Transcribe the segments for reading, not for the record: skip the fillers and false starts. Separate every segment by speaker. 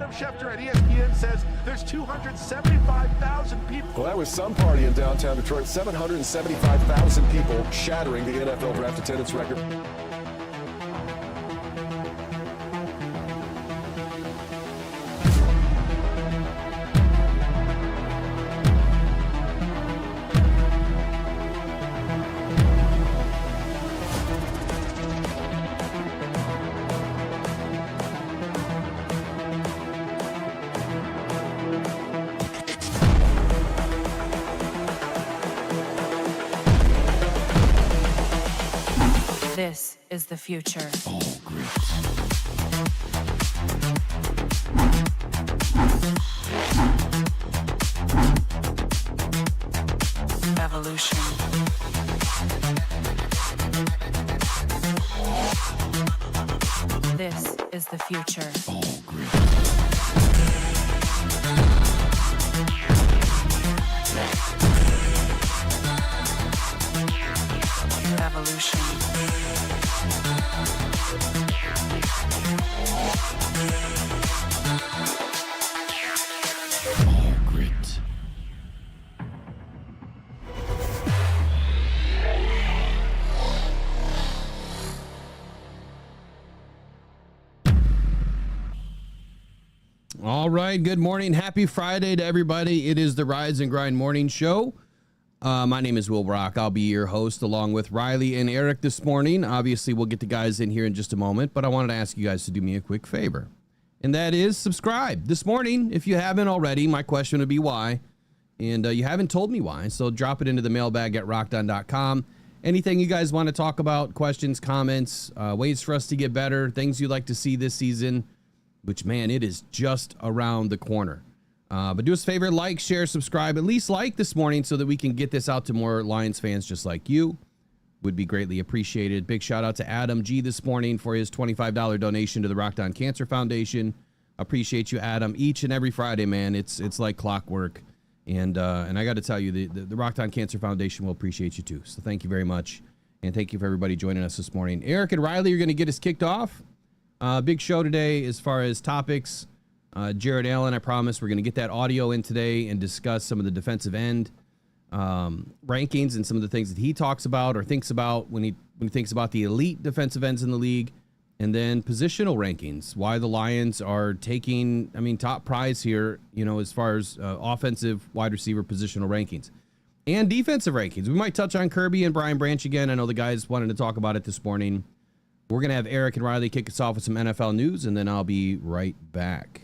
Speaker 1: Adam Schefter at ESPN says there's 275,000 people.
Speaker 2: Well, that was some party in downtown Detroit. 775,000 people, shattering the NFL draft attendance record.
Speaker 3: This is the future.
Speaker 4: All grit.
Speaker 3: Evolution. This is the future.
Speaker 4: All grit.
Speaker 3: Evolution.
Speaker 4: All grit.
Speaker 5: All right, good morning. Happy Friday to everybody. It is the Rise and Grind Morning Show. My name is Will Brock. I'll be your host along with Riley and Eric this morning. Obviously, we'll get the guys in here in just a moment, but I wanted to ask you guys to do me a quick favor, and that is subscribe. This morning, if you haven't already, my question would be why, and you haven't told me why, so drop it into the mailbag at rockdown.com. Anything you guys want to talk about, questions, comments, ways for us to get better, things you'd like to see this season, which, man, it is just around the corner. But do us a favor, like, share, subscribe, at least like this morning so that we can get this out to more Lions fans just like you. Would be greatly appreciated. Big shout out to Adam G this morning for his $25 donation to the Rockhound Cancer Foundation. Appreciate you, Adam. Each and every Friday, man, it's like clockwork. And I got to tell you, the Rockhound Cancer Foundation will appreciate you too. So thank you very much. And thank you for everybody joining us this morning. Eric and Riley are going to get us kicked off. Big show today as far as topics. Jared Allen, I promise we're going to get that audio in today and discuss some of the defensive end rankings and some of the things that he talks about or thinks about when he thinks about the elite defensive ends in the league, and then positional rankings, why the Lions are taking, top prize here, as far as offensive wide receiver positional rankings and defensive rankings. We might touch on Kirby and Brian Branch again. I know the guys wanted to talk about it this morning. We're going to have Eric and Riley kick us off with some NFL news, and then I'll be right back.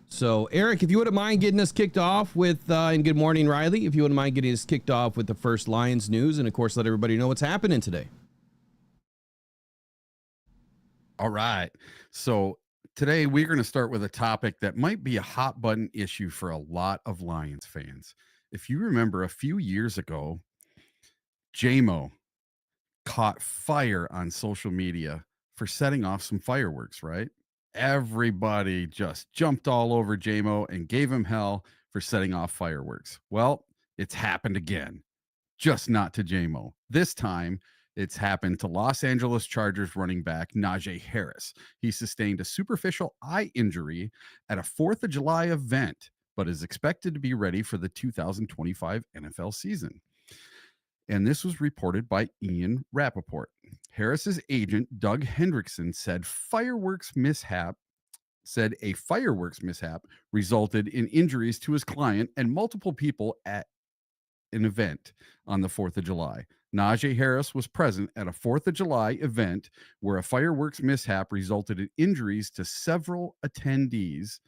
Speaker 5: So, Eric, if you wouldn't mind getting us kicked off with, and good morning, Riley, if you wouldn't mind getting us kicked off with the first Lions news, and of course, let everybody know what's happening today.
Speaker 4: All right. So today we're going to start with a topic that might be a hot button issue for a lot of Lions fans. If you remember a few years ago, JMO caught fire on social media for setting off some fireworks, right? Everybody just jumped all over JMO and gave him hell for setting off fireworks. Well, it's happened again, just not to JMO. This time, it's happened to Los Angeles Chargers running back Najee Harris. He sustained a superficial eye injury at a 4th of July event, but is expected to be ready for the 2025 NFL season. And this was reported by Ian Rappaport. Harris's agent, Doug Hendrickson, said a fireworks mishap resulted in injuries to his client and multiple people at an event on the 4th of July. Najee Harris was present at a 4th of July event where a fireworks mishap resulted in injuries to several attendees,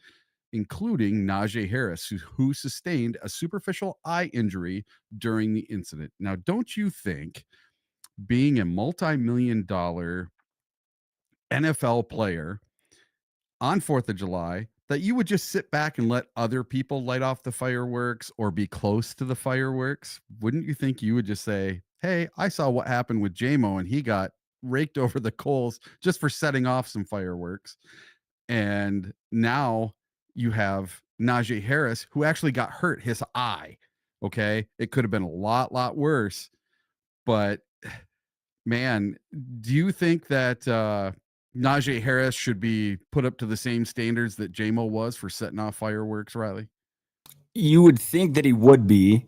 Speaker 4: including Najee Harris, who sustained a superficial eye injury during the incident. Now, don't you think being a multi-million-dollar NFL player on 4th of July that you would just sit back and let other people light off the fireworks or be close to the fireworks? Wouldn't you think you would just say, hey, I saw what happened with JMO and he got raked over the coals just for setting off some fireworks. And now you have Najee Harris, who actually got hurt, his eye. Okay. It could have been a lot worse, but man, do you think that, Najee Harris should be put up to the same standards that JMO was for setting off fireworks, Riley?
Speaker 6: You would think that he would be.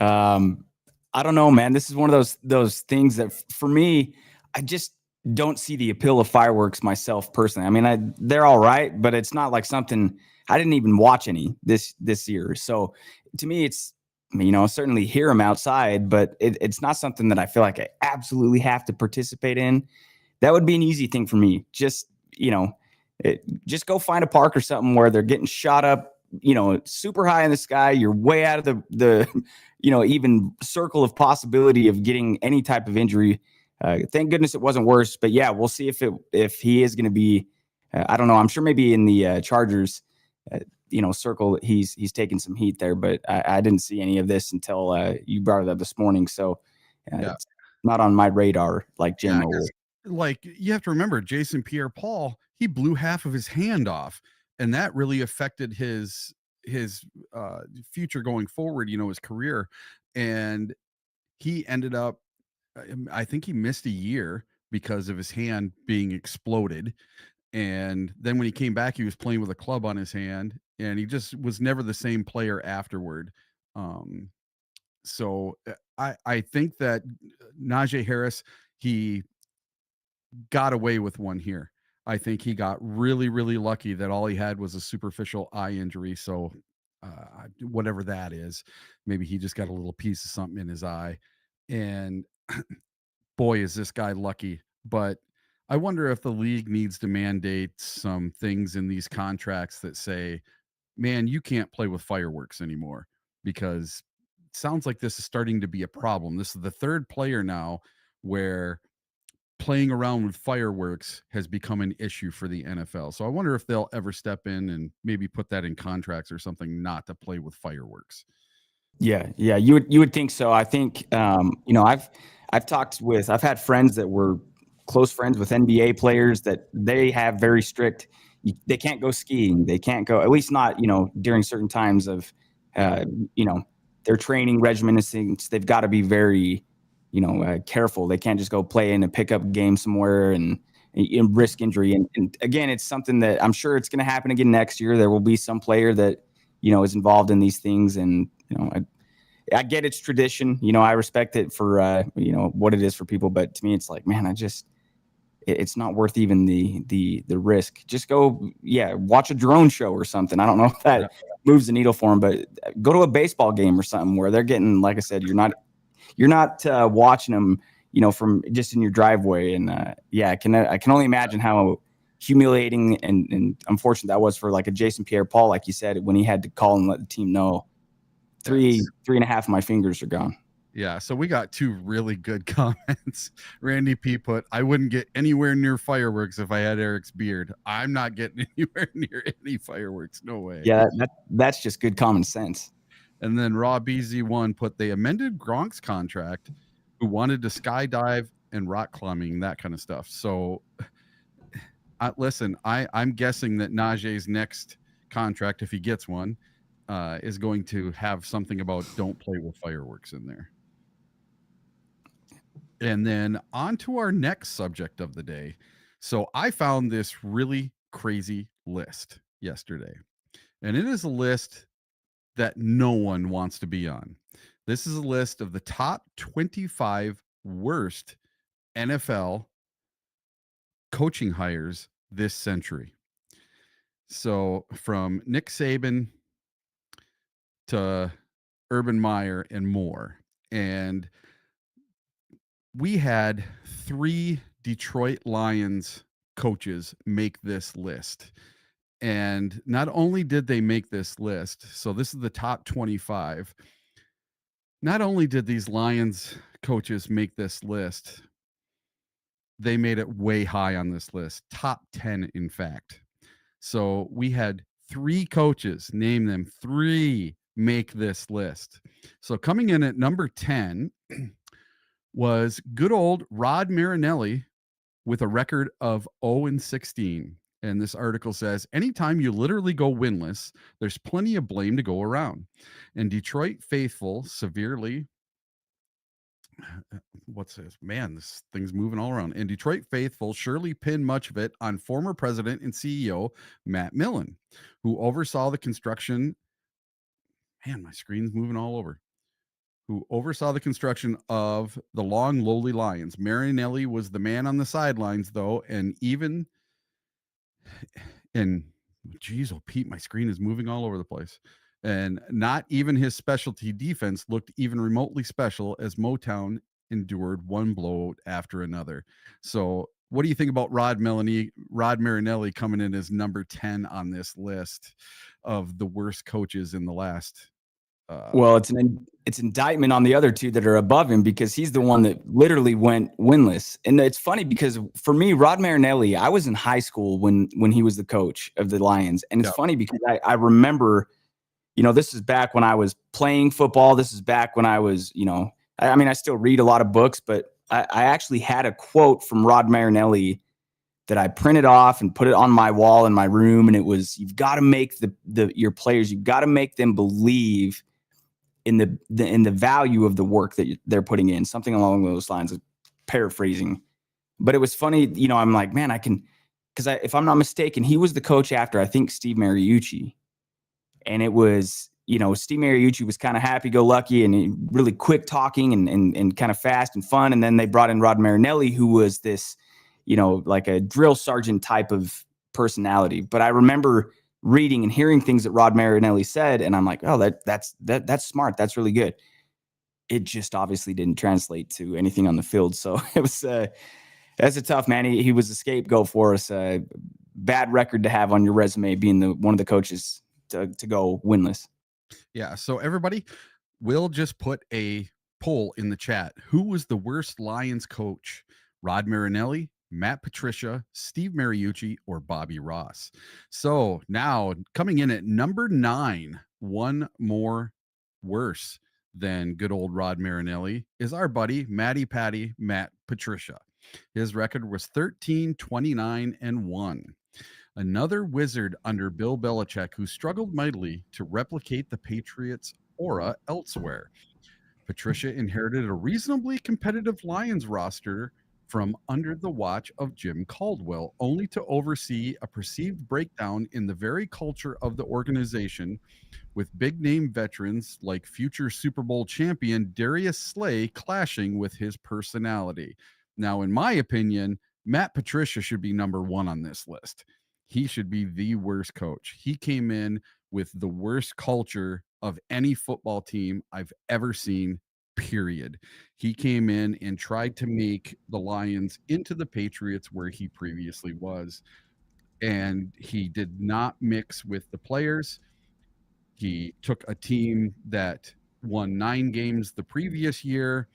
Speaker 6: I don't know, man. This is one of those things that for me, I just don't see the appeal of fireworks myself personally. I mean, they're all right, but it's not like something I didn't even watch any this year. So to me, it's, certainly hear them outside, but it's not something that I feel like I absolutely have to participate in. That would be an easy thing for me. Just, just go find a park or something where they're getting shot up, super high in the sky. You're way out of the even circle of possibility of getting any type of injury. Thank goodness it wasn't worse, but yeah, we'll see if he is going to be, I don't know. I'm sure maybe in the Chargers, circle, he's taking some heat there, but I didn't see any of this until you brought it up this morning. So it's not on my radar like Jim.
Speaker 4: Like, you have to remember, Jason Pierre-Paul, he blew half of his hand off, and that really affected his future going forward, his career. And he ended up, I think he missed a year because of his hand being exploded. And then when he came back, he was playing with a club on his hand, and he just was never the same player afterward. So I think that Najee Harris, he got away with one here. I think he got really, really lucky that all he had was a superficial eye injury. So whatever that is, maybe he just got a little piece of something in his eye. And boy, is this guy lucky. But I wonder if the league needs to mandate some things in these contracts that say, man, you can't play with fireworks anymore, because it sounds like this is starting to be a problem. This is the third player now where playing around with fireworks has become an issue for the NFL. So I wonder if they'll ever step in and maybe put that in contracts or something, not to play with fireworks.
Speaker 6: Yeah, you would think so. I think I've had friends that were close friends with NBA players that they have very strict. They can't go skiing. They can't go, at least not during certain times of their training regimen and things. They've got to be very careful. They can't just go play in a pickup game somewhere and risk injury. And again, it's something that I'm sure it's going to happen again next year. There will be some player that, is involved in these things. And, I get it's tradition, I respect it for, what it is for people. But to me, it's like, man, it's not worth even the risk. Just go, watch a drone show or something. I don't know if that moves the needle for them, but go to a baseball game or something where they're getting, like I said, you're not watching them, from just in your driveway. And I can only imagine how humiliating and unfortunate that was for like a Jason Pierre-Paul, like you said, when he had to call and let the team know three and a half of my fingers are gone.
Speaker 4: Yeah, so we got two really good comments. Randy P put, I wouldn't get anywhere near fireworks if I had Eric's beard. I'm not getting anywhere near any fireworks. No way.
Speaker 6: Yeah, that's just good common sense.
Speaker 4: And then Raw BZ1 put, they amended Gronk's contract, who wanted to skydive and rock climbing, that kind of stuff. So listen, I'm guessing that Najee's next contract, if he gets one, is going to have something about don't play with fireworks in there. And then on to our next subject of the day. So I found this really crazy list yesterday, and it is a list that no one wants to be on. This is a list of the top 25 worst NFL coaching hires this century. So from Nick Saban to Urban Meyer and more. And we had 3 Detroit Lions coaches make this list. And not only did they make this list, so this is the top 25. Not only did these Lions coaches make this list, they made it way high on this list, top 10, in fact. So we had 3 coaches, name them 3, make this list. So coming in at number 10 was good old Rod Marinelli with a record of 0-16. And this article says, anytime you literally go winless, there's plenty of blame to go around. And Detroit faithful severely what's this? Man, this thing's moving all around. And Detroit faithful surely pinned much of it on former president and CEO Matt Millen, who oversaw the construction. Man, my screen's moving all over. Who oversaw the construction of the long, lowly Lions. Marinelli was the man on the sidelines, though, and geez, oh Pete, my screen is moving all over the place. And not even his specialty defense looked even remotely special as Motown endured one blowout after another. So what do you think about Rod Marinelli coming in as number 10 on this list of the worst coaches in the last?
Speaker 6: Well, it's indictment on the other two that are above him, because he's the one that literally went winless. And it's funny because for me, Rod Marinelli, I was in high school when he was the coach of the Lions. And it's funny because I remember, this is back when I was playing football. This is back when I was, I still read a lot of books, but I actually had a quote from Rod Marinelli that I printed off and put it on my wall in my room. And it was, you've got to make your players, you've got to make them believe in the value of the work that they're putting in, something along those lines, of paraphrasing. But it was funny, I'm like, man, because if I'm not mistaken, he was the coach after, I think, Steve Mariucci. And it was, Steve Mariucci was kind of happy-go-lucky and really quick talking and kind of fast and fun. And then they brought in Rod Marinelli, who was this, like a drill sergeant type of personality. But I remember reading and hearing things that Rod Marinelli said, and I'm like, oh, that's smart. That's really good. It just obviously didn't translate to anything on the field. So it was that's a tough, man. He was a scapegoat for us. Bad record to have on your resume, being one of the coaches to go winless.
Speaker 4: Yeah. So everybody, we'll just put a poll in the chat. Who was the worst Lions coach? Rod Marinelli, Matt Patricia, Steve Mariucci, or Bobby Ross? So now coming in at number 9, one more worse than good old Rod Marinelli, is our buddy Matty Patty Matt Patricia. His record was 13-29-1. Another wizard under Bill Belichick who struggled mightily to replicate the Patriots' aura elsewhere. Patricia inherited a reasonably competitive Lions roster from under the watch of Jim Caldwell, only to oversee a perceived breakdown in the very culture of the organization, with big-name veterans like future Super Bowl champion Darius Slay clashing with his personality. Now, in my opinion, Matt Patricia should be number 1 on this list. He should be the worst coach. He came in with the worst culture of any football team I've ever seen, period. He came in and tried to make the Lions into the Patriots where he previously was, and he did not mix with the players. He took a team that won 9 games the previous year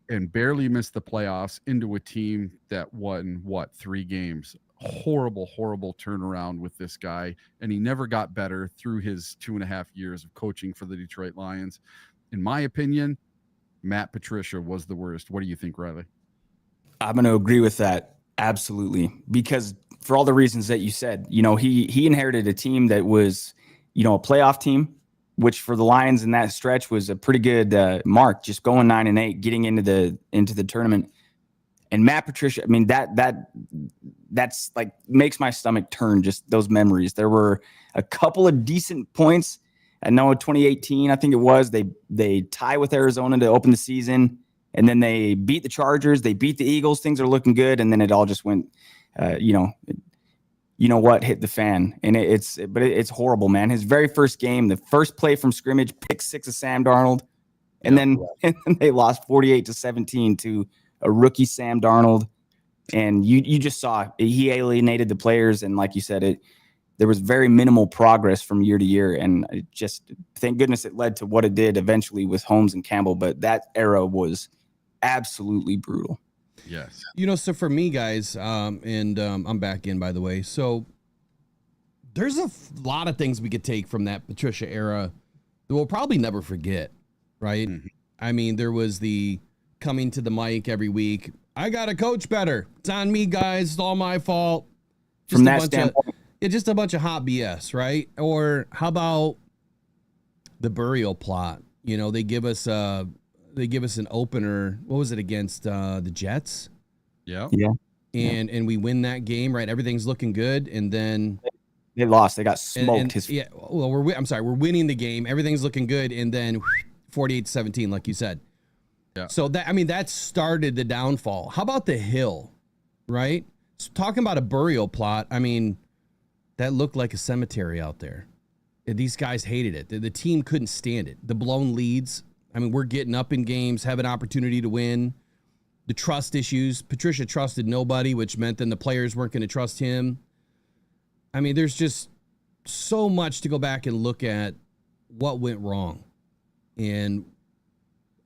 Speaker 4: and barely missed the playoffs into a team that won 3 games. Horrible turnaround with this guy, and he never got better through his 2.5 years of coaching for the Detroit Lions. In my opinion, Matt Patricia was the worst. What do you think, Riley?
Speaker 6: I'm going to agree with that. Absolutely. Because for all the reasons that you said, he inherited a team that was, a playoff team, which for the Lions in that stretch was a pretty good mark, just going 9-8, getting into the tournament. And Matt Patricia, I mean, that's like makes my stomach turn, just those memories. There were a couple of decent points. I know in 2018, I think it was, they tie with Arizona to open the season, and then they beat the Chargers, they beat the Eagles, things are looking good, and then it all just went, hit the fan. And it's horrible, man. His very first game, the first play from scrimmage, pick 6 of Sam Darnold, and then they lost 48-17 to a rookie Sam Darnold. And you just saw he alienated the players, and like you said, there was very minimal progress from year to year, and just thank goodness it led to what it did eventually with Holmes and Campbell. But that era was absolutely brutal.
Speaker 4: Yes.
Speaker 5: So for me, guys, I'm back in, by the way. So there's a lot of things we could take from that Patricia era that we'll probably never forget, right? Mm-hmm. I mean, there was the coming to the mic every week. I got to coach better. It's on me, guys. It's all my fault. Just
Speaker 6: from that standpoint.
Speaker 5: Just a bunch of hot BS, right? Or how about the burial plot? They give us they give us an opener. What was it against the Jets?
Speaker 4: Yeah.
Speaker 6: Yeah.
Speaker 5: And we win that game, right? Everything's looking good, and then
Speaker 6: They lost. They got smoked.
Speaker 5: well, we're winning the game. Everything's looking good, and then 48-17, like you said.
Speaker 4: Yeah.
Speaker 5: So that started the downfall. How about the Hill, right? So talking about a burial plot. I mean, that looked like a cemetery out there. These guys hated it. The team couldn't stand it. The blown leads. I mean, we're getting up in games, have an opportunity to win. The trust issues. Patricia trusted nobody, which meant then the players weren't going to trust him. I mean, there's just so much to go back and look at what went wrong. And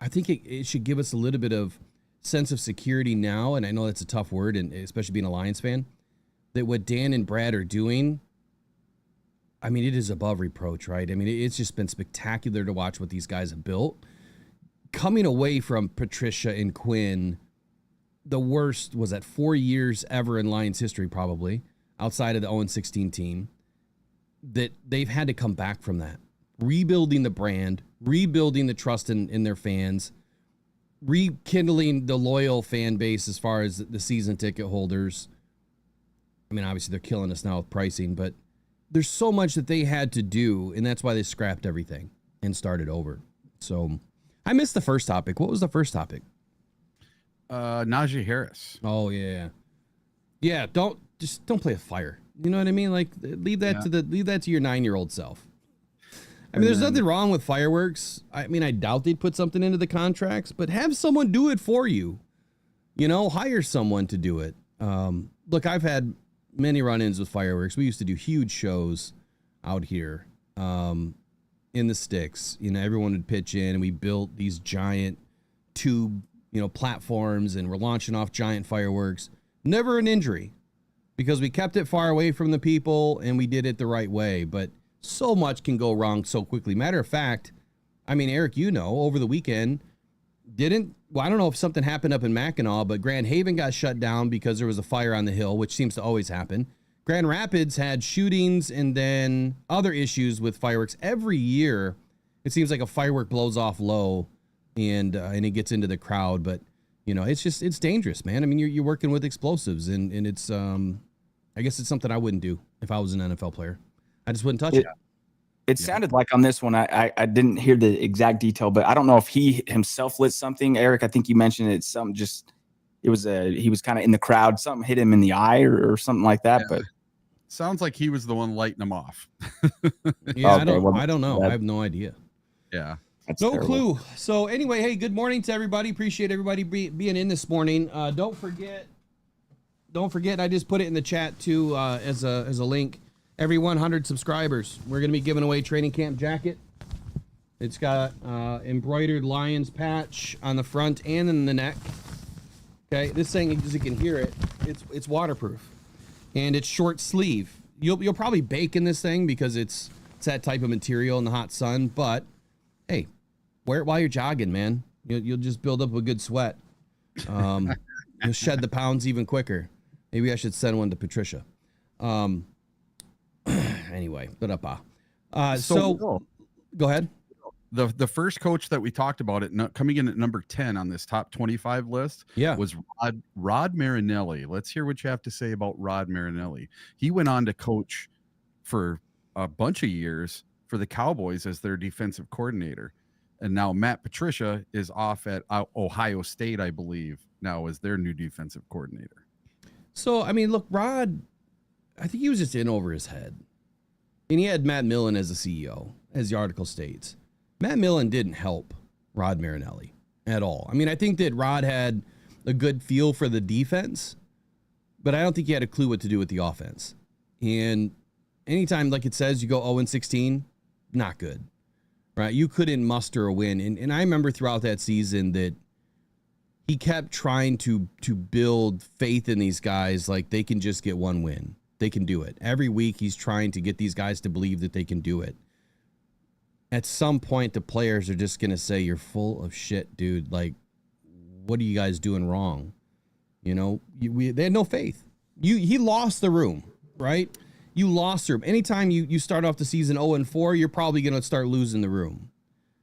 Speaker 5: I think it should give us a little bit of sense of security now. And I know that's a tough word, and especially being a Lions fan, that what Dan and Brad are doing, I mean, it is above reproach, right? I mean, it's just been spectacular to watch what these guys have built. Coming away from Patricia and Quinn, the worst was at 4 years ever in Lions history, probably, outside of the 0-16 team, that they've had to come back from that. Rebuilding the brand, rebuilding the trust in their fans, rekindling the loyal fan base as far as the season ticket holders. I mean, obviously they're killing us now with pricing, but there's so much that they had to do, and that's why they scrapped everything and started over. So I missed the first topic. What was the first topic?
Speaker 4: Najee Harris.
Speaker 5: Oh yeah. Yeah, don't play with fire. You know what I mean? Like leave that to your 9-year-old self. I mean, there's nothing wrong with fireworks. I mean, I doubt they'd put something into the contracts, but have someone do it for you. You know, hire someone to do it. Look, I've had many run-ins with fireworks. We used to do huge shows out here in the sticks. You know, everyone would pitch in, and we built these giant tube, platforms, and we're launching off giant fireworks. Never an injury because we kept it far away from the people and we did it the right way. But so much can go wrong so quickly. Matter of fact, I mean, Eric, over the weekend, I don't know if something happened up in Mackinac, but Grand Haven got shut down because there was a fire on the hill, which seems to always happen. Grand Rapids had shootings and then other issues with fireworks. Every year, it seems like a firework blows off low and it gets into the crowd. But, it's dangerous, man. I mean, you're working with explosives and it's, I guess it's something I wouldn't do if I was an NFL player. I just wouldn't touch it.
Speaker 6: It sounded like on this one, I didn't hear the exact detail, but I don't know if he himself lit something. Eric, I think you mentioned it's something he was kind of in the crowd. Something hit him in the eye or something like that. Yeah. But
Speaker 4: sounds like he was the one lighting them off.
Speaker 5: Yeah, okay, I don't know. I have no idea.
Speaker 4: Yeah.
Speaker 5: That's no terrible. Clue. So anyway, hey, good morning to everybody. Appreciate everybody being in this morning. Don't forget, I just put it in the chat too as a link. Every 100 subscribers, we're going to be giving away training camp jacket. It's got embroidered Lions patch on the front and in the neck. Okay, this thing, as you can hear it, it's waterproof, and it's short sleeve. You'll probably bake in this thing because it's that type of material in the hot sun. But hey, wear it while you're jogging, man. You'll just build up a good sweat. You'll shed the pounds even quicker. Maybe I should send one to Patricia. Anyway, so go ahead.
Speaker 4: The first coach that we talked about coming in at number 10 on this top 25 list was Rod Marinelli. Let's hear what you have to say about Rod Marinelli. He went on to coach for a bunch of years for the Cowboys as their defensive coordinator. And now Matt Patricia is off at Ohio State, I believe, now as their new defensive coordinator.
Speaker 5: So, I mean, look, Rod, I think he was just in over his head. And he had Matt Millen as the CEO, as the article states. Matt Millen didn't help Rod Marinelli at all. I mean, I think that Rod had a good feel for the defense, but I don't think he had a clue what to do with the offense. And anytime, like it says, you go 0-16, not good, right? You couldn't muster a win. And I remember throughout that season that he kept trying to build faith in these guys like they can just get one win. They can do it. Every week he's trying to get these guys to believe that they can do it. At some point, the players are just going to say, you're full of shit, dude. Like, what are you guys doing wrong? They had no faith. He lost the room, right? You lost the room. Anytime you start off the season 0-4, you're probably going to start losing the room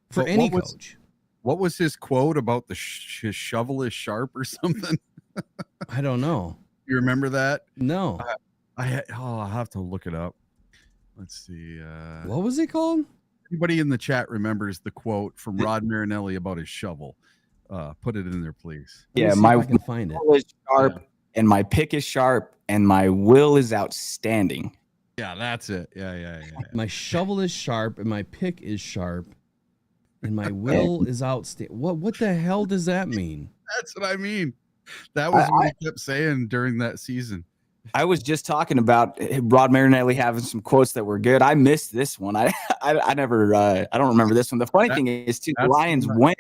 Speaker 5: for any coach.
Speaker 4: What was his quote about his shovel is sharp or something?
Speaker 5: I don't know.
Speaker 4: You remember that?
Speaker 5: No.
Speaker 4: I'll have to look it up. Let's see.
Speaker 5: What was it called?
Speaker 4: Anybody in the chat remembers the quote from Rod Marinelli about his shovel? Put it in there, please.
Speaker 5: Let me
Speaker 6: Yeah,
Speaker 5: see if I can find it.
Speaker 6: will is sharp, and my pick is sharp, and my will is outstanding.
Speaker 4: Yeah, that's it. Yeah.
Speaker 5: My shovel is sharp and my pick is sharp and my will is outstanding. What the hell does that mean?
Speaker 4: That's what I mean. That was what he kept saying during that season.
Speaker 6: I was just talking about Rod Marinelli having some quotes that were good. I missed this one. I never I don't remember this one. The funny thing is too, the Lions went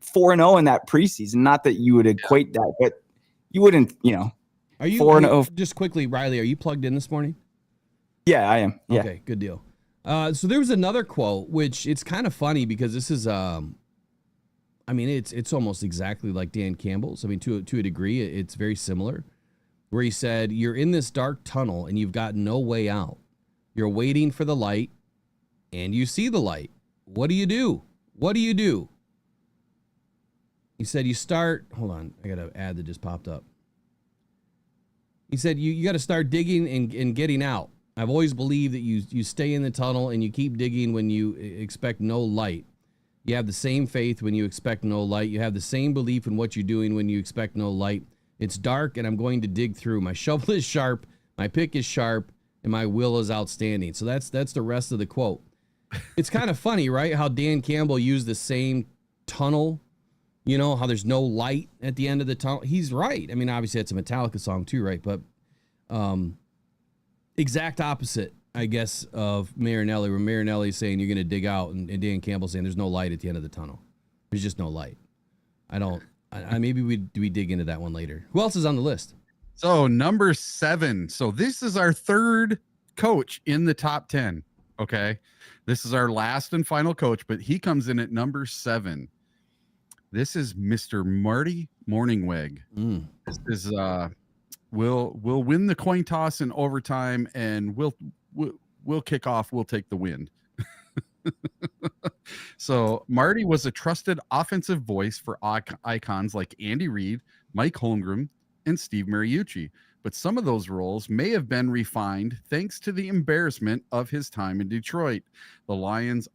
Speaker 6: 4-0 in that preseason. Not that you would equate that, but you wouldn't,
Speaker 5: Are you
Speaker 6: 4-0.
Speaker 5: Just quickly, Riley, are you plugged in this morning?
Speaker 6: Yeah, I am. Yeah.
Speaker 5: Okay, good deal. So there was another quote, which it's kind of funny because this is it's almost exactly like Dan Campbell's. I mean, to a degree, it's very similar. Where he said, "You're in this dark tunnel and you've got no way out. You're waiting for the light and you see the light. What do you do? What do you do?" He said, "You start." Hold on, I got an ad that just popped up. He said, "You got to start digging and getting out. I've always believed that you stay in the tunnel and you keep digging when you expect no light. You have the same faith when you expect no light. You have the same belief in what you're doing when you expect no light. It's dark and I'm going to dig through. My shovel is sharp, my pick is sharp, and my will is outstanding." So that's the rest of the quote. It's kind of funny, right? How Dan Campbell used the same tunnel, how there's no light at the end of the tunnel. He's right. I mean, obviously it's a Metallica song too, right? But exact opposite, I guess, of Marinelli, where Marinelli's saying you're going to dig out, and Dan Campbell saying there's no light at the end of the tunnel. There's just no light. Maybe we dig into that one later. Who else is on the list?
Speaker 4: So number 7. So this is our third coach in the top 10. Okay. This is our last and final coach, but he comes in at number 7. This is Mr. Marty Morningweg. This is we'll win the coin toss in overtime, and we'll kick off. We'll take the win. So Marty was a trusted offensive voice for icons like Andy Reid, Mike Holmgren, and Steve Mariucci. But some of those roles may have been refined thanks to the embarrassment of his time in Detroit. The Lions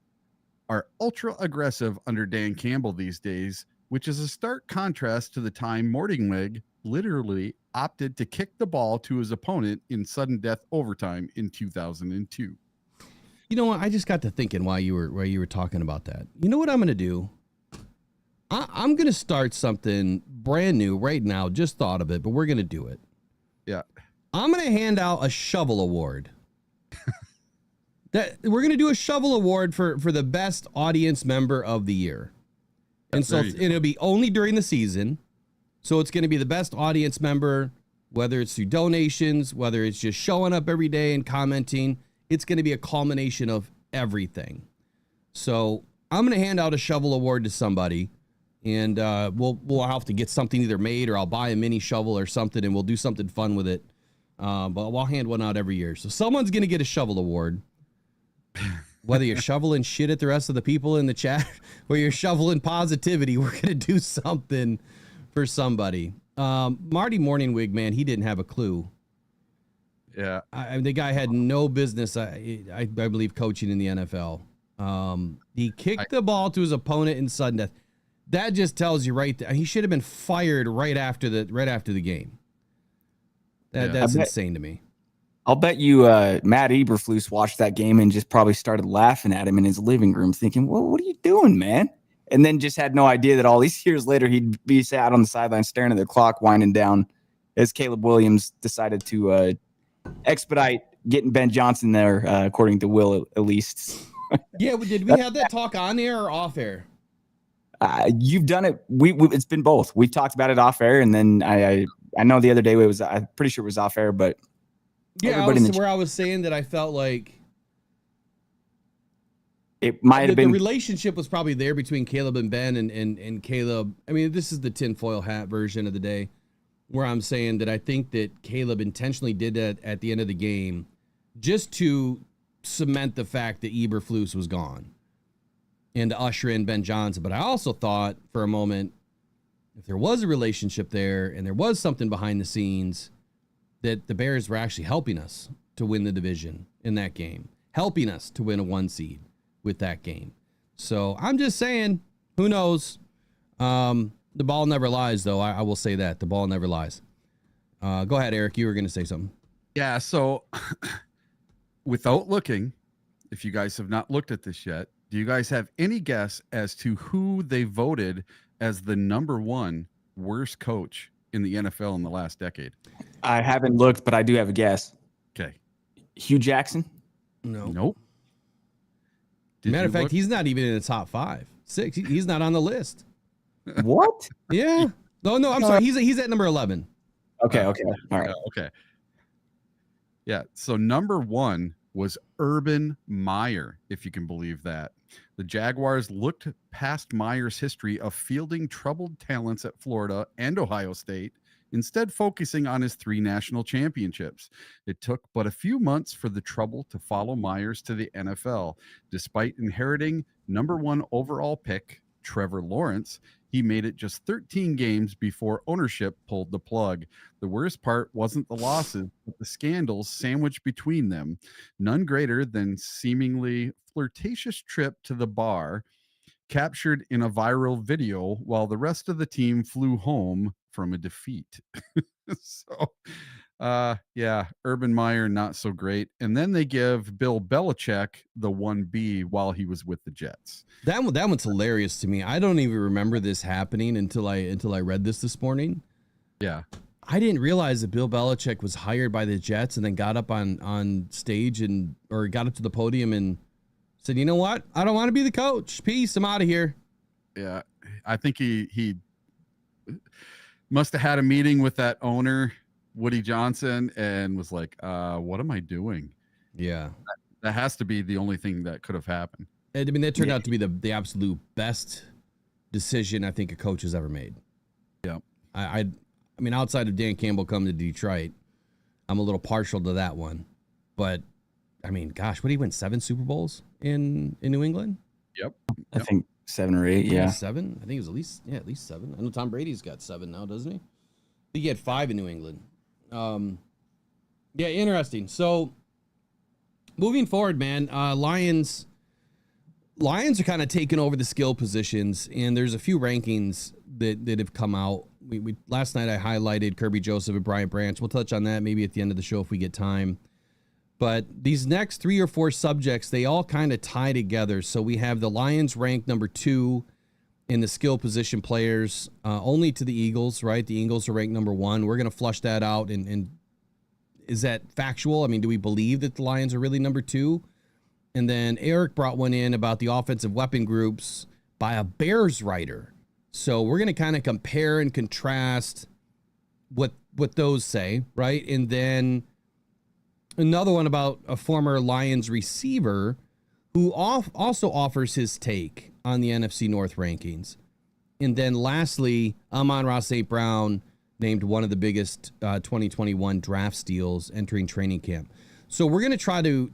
Speaker 4: are ultra aggressive under Dan Campbell these days, which is a stark contrast to the time Morningweg literally opted to kick the ball to his opponent in sudden death overtime in 2002.
Speaker 5: You know what? I just got to thinking while you were talking about that. You know what I'm going to do? I'm going to start something brand new right now. Just thought of it, but we're going to do it.
Speaker 4: Yeah.
Speaker 5: I'm going to hand out a shovel award. That we're going to do a shovel award for the best audience member of the year. And so it'll be only during the season. So it's going to be the best audience member, whether it's through donations, whether it's just showing up every day and commenting. It's going to be a culmination of everything. So I'm going to hand out a shovel award to somebody, and we'll have to get something either made, or I'll buy a mini shovel or something, and we'll do something fun with it. But I'll hand one out every year. So someone's going to get a shovel award. Whether you're shoveling shit at the rest of the people in the chat or you're shoveling positivity, we're going to do something for somebody. Marty Morningweg, man, he didn't have a clue.
Speaker 4: Yeah.
Speaker 5: The guy had no business, I believe, coaching in the NFL. He kicked the ball to his opponent in sudden death. That just tells you right there. He should have been fired right after the game. That's insane to me.
Speaker 6: I'll bet you Matt Eberflus watched that game and just probably started laughing at him in his living room, thinking, "Well, what are you doing, man?" And then just had no idea that all these years later he'd be sat on the sideline staring at the clock, winding down, as Caleb Williams decided to expedite getting Ben Johnson there, according to Will, at least.
Speaker 5: Yeah, did we have that talk on air or off air?
Speaker 6: You've done it. It's been both. We talked about it off air, and then I know the other day I'm pretty sure it was off air, but
Speaker 5: yeah, I was saying that I felt like
Speaker 6: it might have been
Speaker 5: the relationship was probably there between Caleb and Ben and Caleb. I mean, this is the tinfoil hat version of the day, where I'm saying that I think that Caleb intentionally did that at the end of the game just to cement the fact that Eberflus was gone. and to usher in Ben Johnson. But I also thought for a moment, if there was a relationship there and there was something behind the scenes, that the Bears were actually helping us to win the division in that game, helping us to win a 1 seed with that game. So I'm just saying, who knows? The ball never lies, though. I will say that. The ball never lies. Go ahead, Eric. You were going to say something.
Speaker 4: Yeah, so without looking, if you guys have not looked at this yet, do you guys have any guess as to who they voted as the #1 worst coach in the NFL in the last decade?
Speaker 6: I haven't looked, but I do have a guess.
Speaker 4: Okay.
Speaker 6: Hugh Jackson?
Speaker 4: Nope.
Speaker 5: Matter of fact, he's not even in the top 5, 6. He's not on the list.
Speaker 6: What?
Speaker 5: Yeah. No, I'm sorry. He's at number 11.
Speaker 6: Okay. All right.
Speaker 4: Okay. Yeah. So #1 was Urban Meyer, if you can believe that. The Jaguars looked past Meyer's history of fielding troubled talents at Florida and Ohio State, instead focusing on his 3 national championships. It took but a few months for the trouble to follow Myers to the NFL. Despite inheriting #1 overall pick Trevor Lawrence, he made it just 13 games before ownership pulled the plug. The worst part wasn't the losses, but the scandals sandwiched between them. None greater than seemingly flirtatious trip to the bar captured in a viral video while the rest of the team flew home from a defeat. So, yeah, Urban Meyer, not so great. And then they give Bill Belichick the 1B while he was with the Jets.
Speaker 5: That one's hilarious to me. I don't even remember this happening until I read this morning.
Speaker 4: Yeah.
Speaker 5: I didn't realize that Bill Belichick was hired by the Jets and then got up on stage or got up to the podium and said, "You know what? I don't want to be the coach. Peace. I'm out of here."
Speaker 4: Yeah. I think he must have had a meeting with that owner, Woody Johnson, and was like, what am I doing?
Speaker 5: Yeah.
Speaker 4: That has to be the only thing that could have happened.
Speaker 5: I mean, that turned out to be the absolute best decision I think a coach has ever made.
Speaker 4: Yeah.
Speaker 5: I mean, outside of Dan Campbell coming to Detroit, I'm a little partial to that one. But, I mean, gosh, what did he win? 7 Super Bowls in New England?
Speaker 4: Yep.
Speaker 6: I think 7 or 8, yeah.
Speaker 5: 7? I think it was at least 7. I know Tom Brady's got 7 now, doesn't he? I think he had 5 in New England. Yeah, interesting. So, moving forward, man, Lions are kind of taking over the skill positions, and there's a few rankings that have come out. We last night I highlighted Kirby Joseph and Bryant Branch. We'll touch on that maybe at the end of the show if we get time. But these next 3 or 4 subjects, they all kind of tie together. So we have the Lions ranked #2 in the skill position players, only to the Eagles, right? The Eagles are ranked #1. We're going to flush that out. And is that factual? I mean, do we believe that the Lions are really #2? And then Eric brought one in about the offensive weapon groups by a Bears writer. So we're going to kind of compare and contrast what those say, right? And then another one about a former Lions receiver who also offers his take on the NFC North rankings. And then lastly, Amon-Ra St.Brown named one of the biggest 2021 draft steals entering training camp. So we're going to try to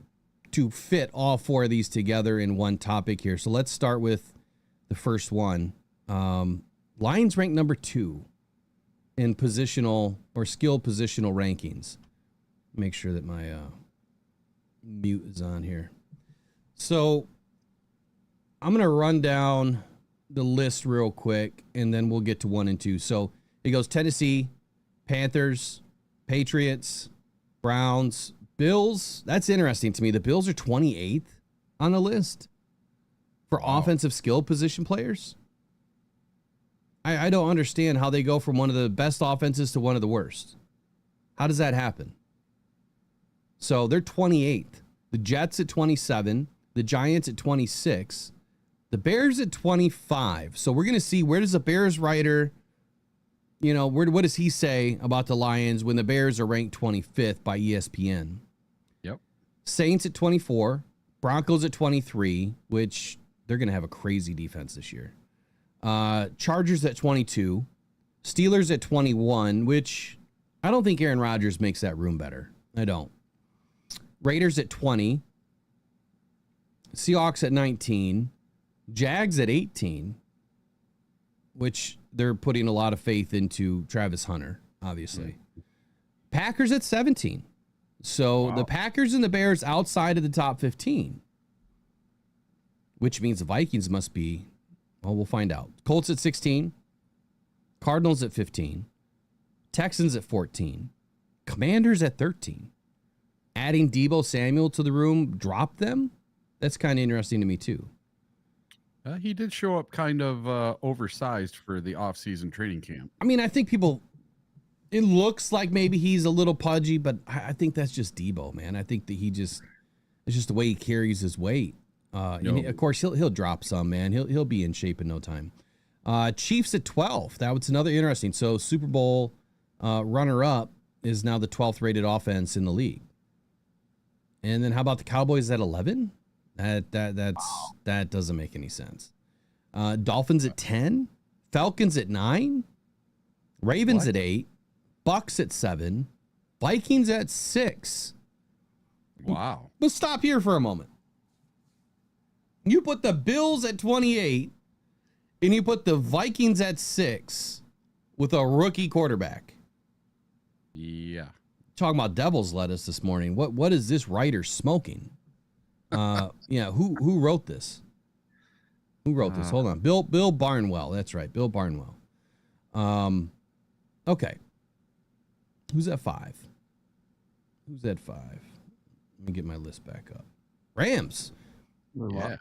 Speaker 5: fit all 4 of these together in one topic here. So let's start with the first one. Lions ranked #2 in positional or skill positional rankings. Make sure that my mute is on here. So I'm going to run down the list real quick, and then we'll get to 1 and 2. So it goes Tennessee, Panthers, Patriots, Browns, Bills. That's interesting to me. The Bills are 28th on the list for offensive skill position players. I don't understand how they go from one of the best offenses to one of the worst. How does that happen? So they're 28th. The Jets at 27. The Giants at 26. The Bears at 25. So we're going to see, where does the Bears writer, what does he say about the Lions when the Bears are ranked 25th by ESPN?
Speaker 4: Yep.
Speaker 5: Saints at 24. Broncos at 23, which they're going to have a crazy defense this year. Chargers at 22. Steelers at 21, which I don't think Aaron Rodgers makes that room better. I don't. Raiders at 20. Seahawks at 19. Jags at 18, which they're putting a lot of faith into Travis Hunter, obviously. Packers at 17. So the Packers and the Bears outside of the top 15, which means the Vikings must be, well, we'll find out. Colts at 16, Cardinals at 15, Texans at 14, Commanders at 13. Adding Deebo Samuel to the room dropped them? That's kind of interesting to me, too.
Speaker 4: He did show up kind of oversized for the off-season training camp.
Speaker 5: I mean, I think people, it looks like maybe he's a little pudgy, but I think that's just Deebo, man. I think that it's just the way he carries his weight. And of course, he'll drop some, man. He'll be in shape in no time. Chiefs at 12. That was another interesting. So Super Bowl runner-up is now the 12th rated offense in the league. And then how about the Cowboys at 11? That doesn't make any sense. Dolphins at 10, Falcons at 9, Ravens at 8, Bucks at 7, Vikings at 6.
Speaker 4: Wow.
Speaker 5: Let's stop here for a moment. You put the Bills at 28 and you put the Vikings at 6 with a rookie quarterback.
Speaker 4: Yeah.
Speaker 5: Talking about devil's lettuce this morning. What is this writer smoking? Who wrote this? Who wrote this? Hold on. Bill Barnwell. That's right. Bill Barnwell. Okay. Who's at 5? Who's at 5? Let me get my list back up. Rams.
Speaker 4: Yeah.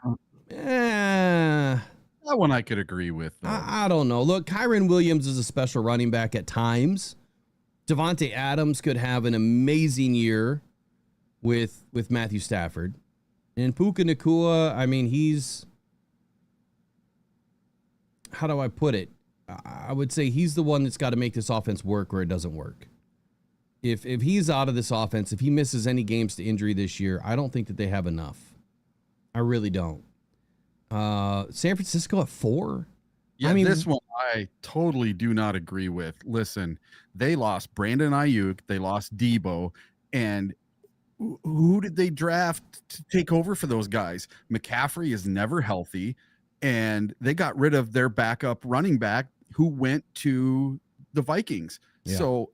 Speaker 4: That one I could agree with.
Speaker 5: I don't know. Look, Kyron Williams is a special running back at times. Devontae Adams could have an amazing year with Matthew Stafford. And Puka Nacua, I mean, he's, how do I put it? I would say he's the one that's got to make this offense work or it doesn't work. If he's out of this offense, if he misses any games to injury this year, I don't think that they have enough. I really don't. San Francisco at 4?
Speaker 4: Yeah,
Speaker 5: I mean,
Speaker 4: this one I totally do not agree with. Listen, they lost Brandon Ayuk, they lost Debo, and who did they draft to take over for those guys? McCaffrey is never healthy, and they got rid of their backup running back who went to the Vikings.
Speaker 5: Yeah.
Speaker 4: So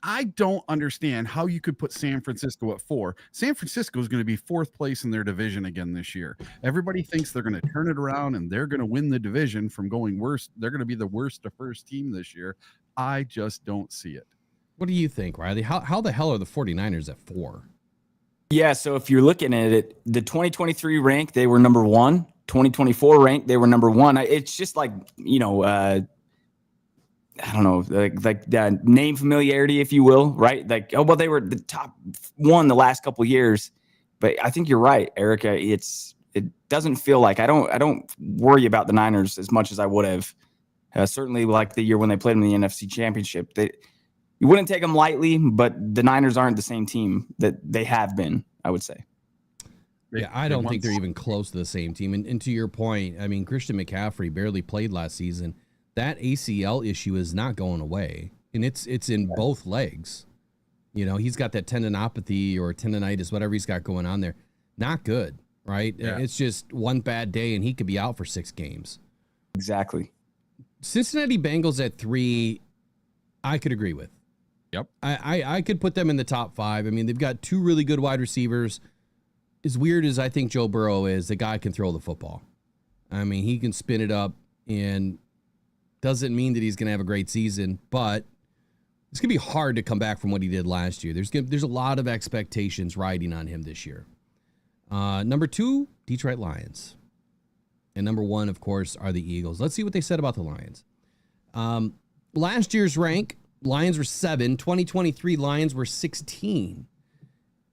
Speaker 4: I don't understand how you could put San Francisco at 4. San Francisco is going to be 4th place in their division again this year. Everybody thinks they're going to turn it around and they're going to win the division from going worst. They're going to be the worst to first team this year. I just don't see it.
Speaker 5: What do you think, Riley? How the hell are the 49ers at 4?
Speaker 6: Yeah, so if you're looking at it, the 2023 rank, they were number 1. 2024 rank, they were number 1. It's just like, I don't know, like that name familiarity, if you will, right? Like, oh, well, they were the top 1 the last couple of years. But I think you're right, Erica. It doesn't feel like I don't worry about the Niners as much as I would have. Certainly, like the year when they played in the NFC Championship, you wouldn't take them lightly. But the Niners aren't the same team that they have been, I would say.
Speaker 5: Yeah, I don't think they're even close to the same team. And to your point, I mean, Christian McCaffrey barely played last season. That ACL issue is not going away, and it's in both legs. He's got that tendinopathy or tendonitis, whatever he's got going on there. Not good, right? Yeah. It's just one bad day, and he could be out for 6 games.
Speaker 6: Exactly.
Speaker 5: Cincinnati Bengals at 3, I could agree with.
Speaker 4: Yep.
Speaker 5: I could put them in the top 5. I mean, they've got 2 really good wide receivers. As weird as I think Joe Burrow is, the guy can throw the football. I mean, he can spin it up, and doesn't mean that he's going to have a great season, but it's going to be hard to come back from what he did last year. There's a lot of expectations riding on him this year. Number 2, Detroit Lions. And number 1, of course, are the Eagles. Let's see what they said about the Lions. Last year's rank, Lions were 7. 2023 Lions were 16.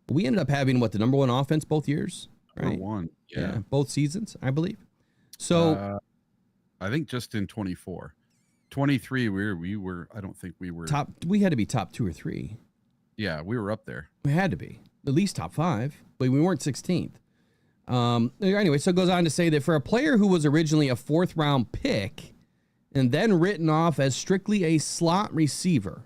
Speaker 5: We ended up having, the number 1 offense both years? Right?
Speaker 4: Number 1. Yeah.
Speaker 5: Both seasons, I believe. So
Speaker 4: I think just in 24. 23, we were, I don't think we were.
Speaker 5: We had to be top 2 or 3.
Speaker 4: Yeah, we were up there.
Speaker 5: We had to be. At least top 5, but we weren't 16th. Anyway, so it goes on to say that for a player who was originally a 4th round pick and then written off as strictly a slot receiver,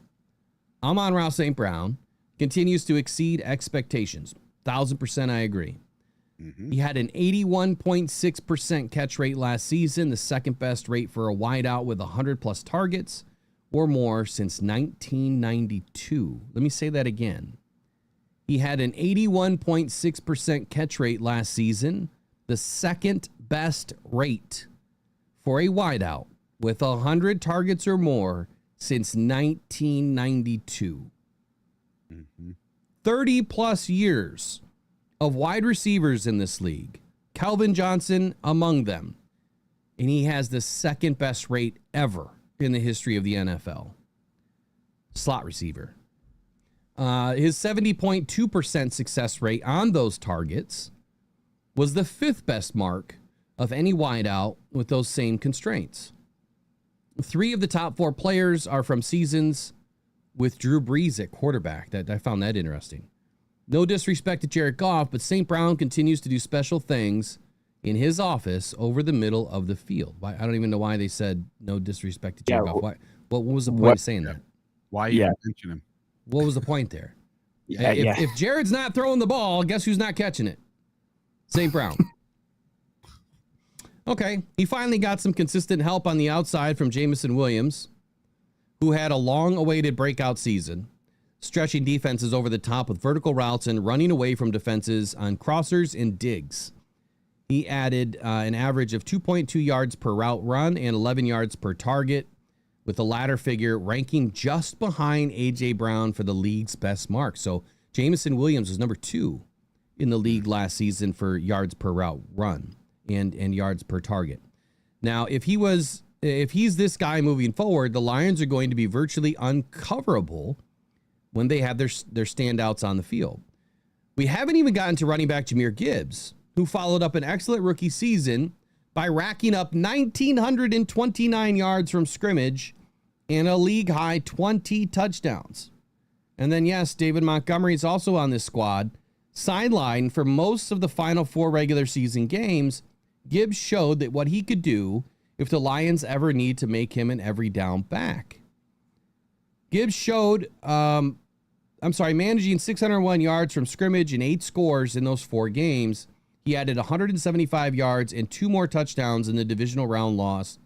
Speaker 5: Amon-Ra St.Brown continues to exceed expectations. 1,000% I agree. He had an 81.6% catch rate last season, the second best rate for a wideout with 100-plus targets or more since 1992. Let me say that again. He had an 81.6% catch rate last season, the second best rate for a wideout with 100 targets or more since 1992. 30-plus years of wide receivers in this league, Calvin Johnson among them, and he has the second best rate ever in the history of the NFL. Slot receiver. His 70.2% success rate on those targets was the fifth best mark of any wideout with those same constraints. 3 of the top 4 players are from seasons with Drew Brees at quarterback. I found that interesting. No disrespect to Jared Goff, but St.Brown continues to do special things in his office over the middle of the field. I don't even know why they said no disrespect to Jared Goff. What was the point of saying that?
Speaker 4: Why you mention him?
Speaker 5: What was the point there? If Jared's not throwing the ball, guess who's not catching it? St. Brown. Okay, he finally got some consistent help on the outside from Jameson Williams, who had a long-awaited breakout season, stretching defenses over the top with vertical routes and running away from defenses on crossers and digs. He added an average of 2.2 yards per route run and 11 yards per target, with the latter figure ranking just behind A.J. Brown for the league's best mark. So Jameson Williams was number 2 in the league last season for yards per route run and yards per target. Now, if he's this guy moving forward, the Lions are going to be virtually uncoverable when they have their standouts on the field. We haven't even gotten to running back Jahmyr Gibbs, who followed up an excellent rookie season by racking up 1,929 yards from scrimmage and a league-high 20 touchdowns. And then, yes, David Montgomery is also on this squad. Sidelined for most of the final 4 regular season games, Gibbs showed that what he could do if the Lions ever need to make him an every down back. Gibbs showed, managing 601 yards from scrimmage and 8 scores in those 4 games. He added 175 yards and 2 more touchdowns in the divisional round loss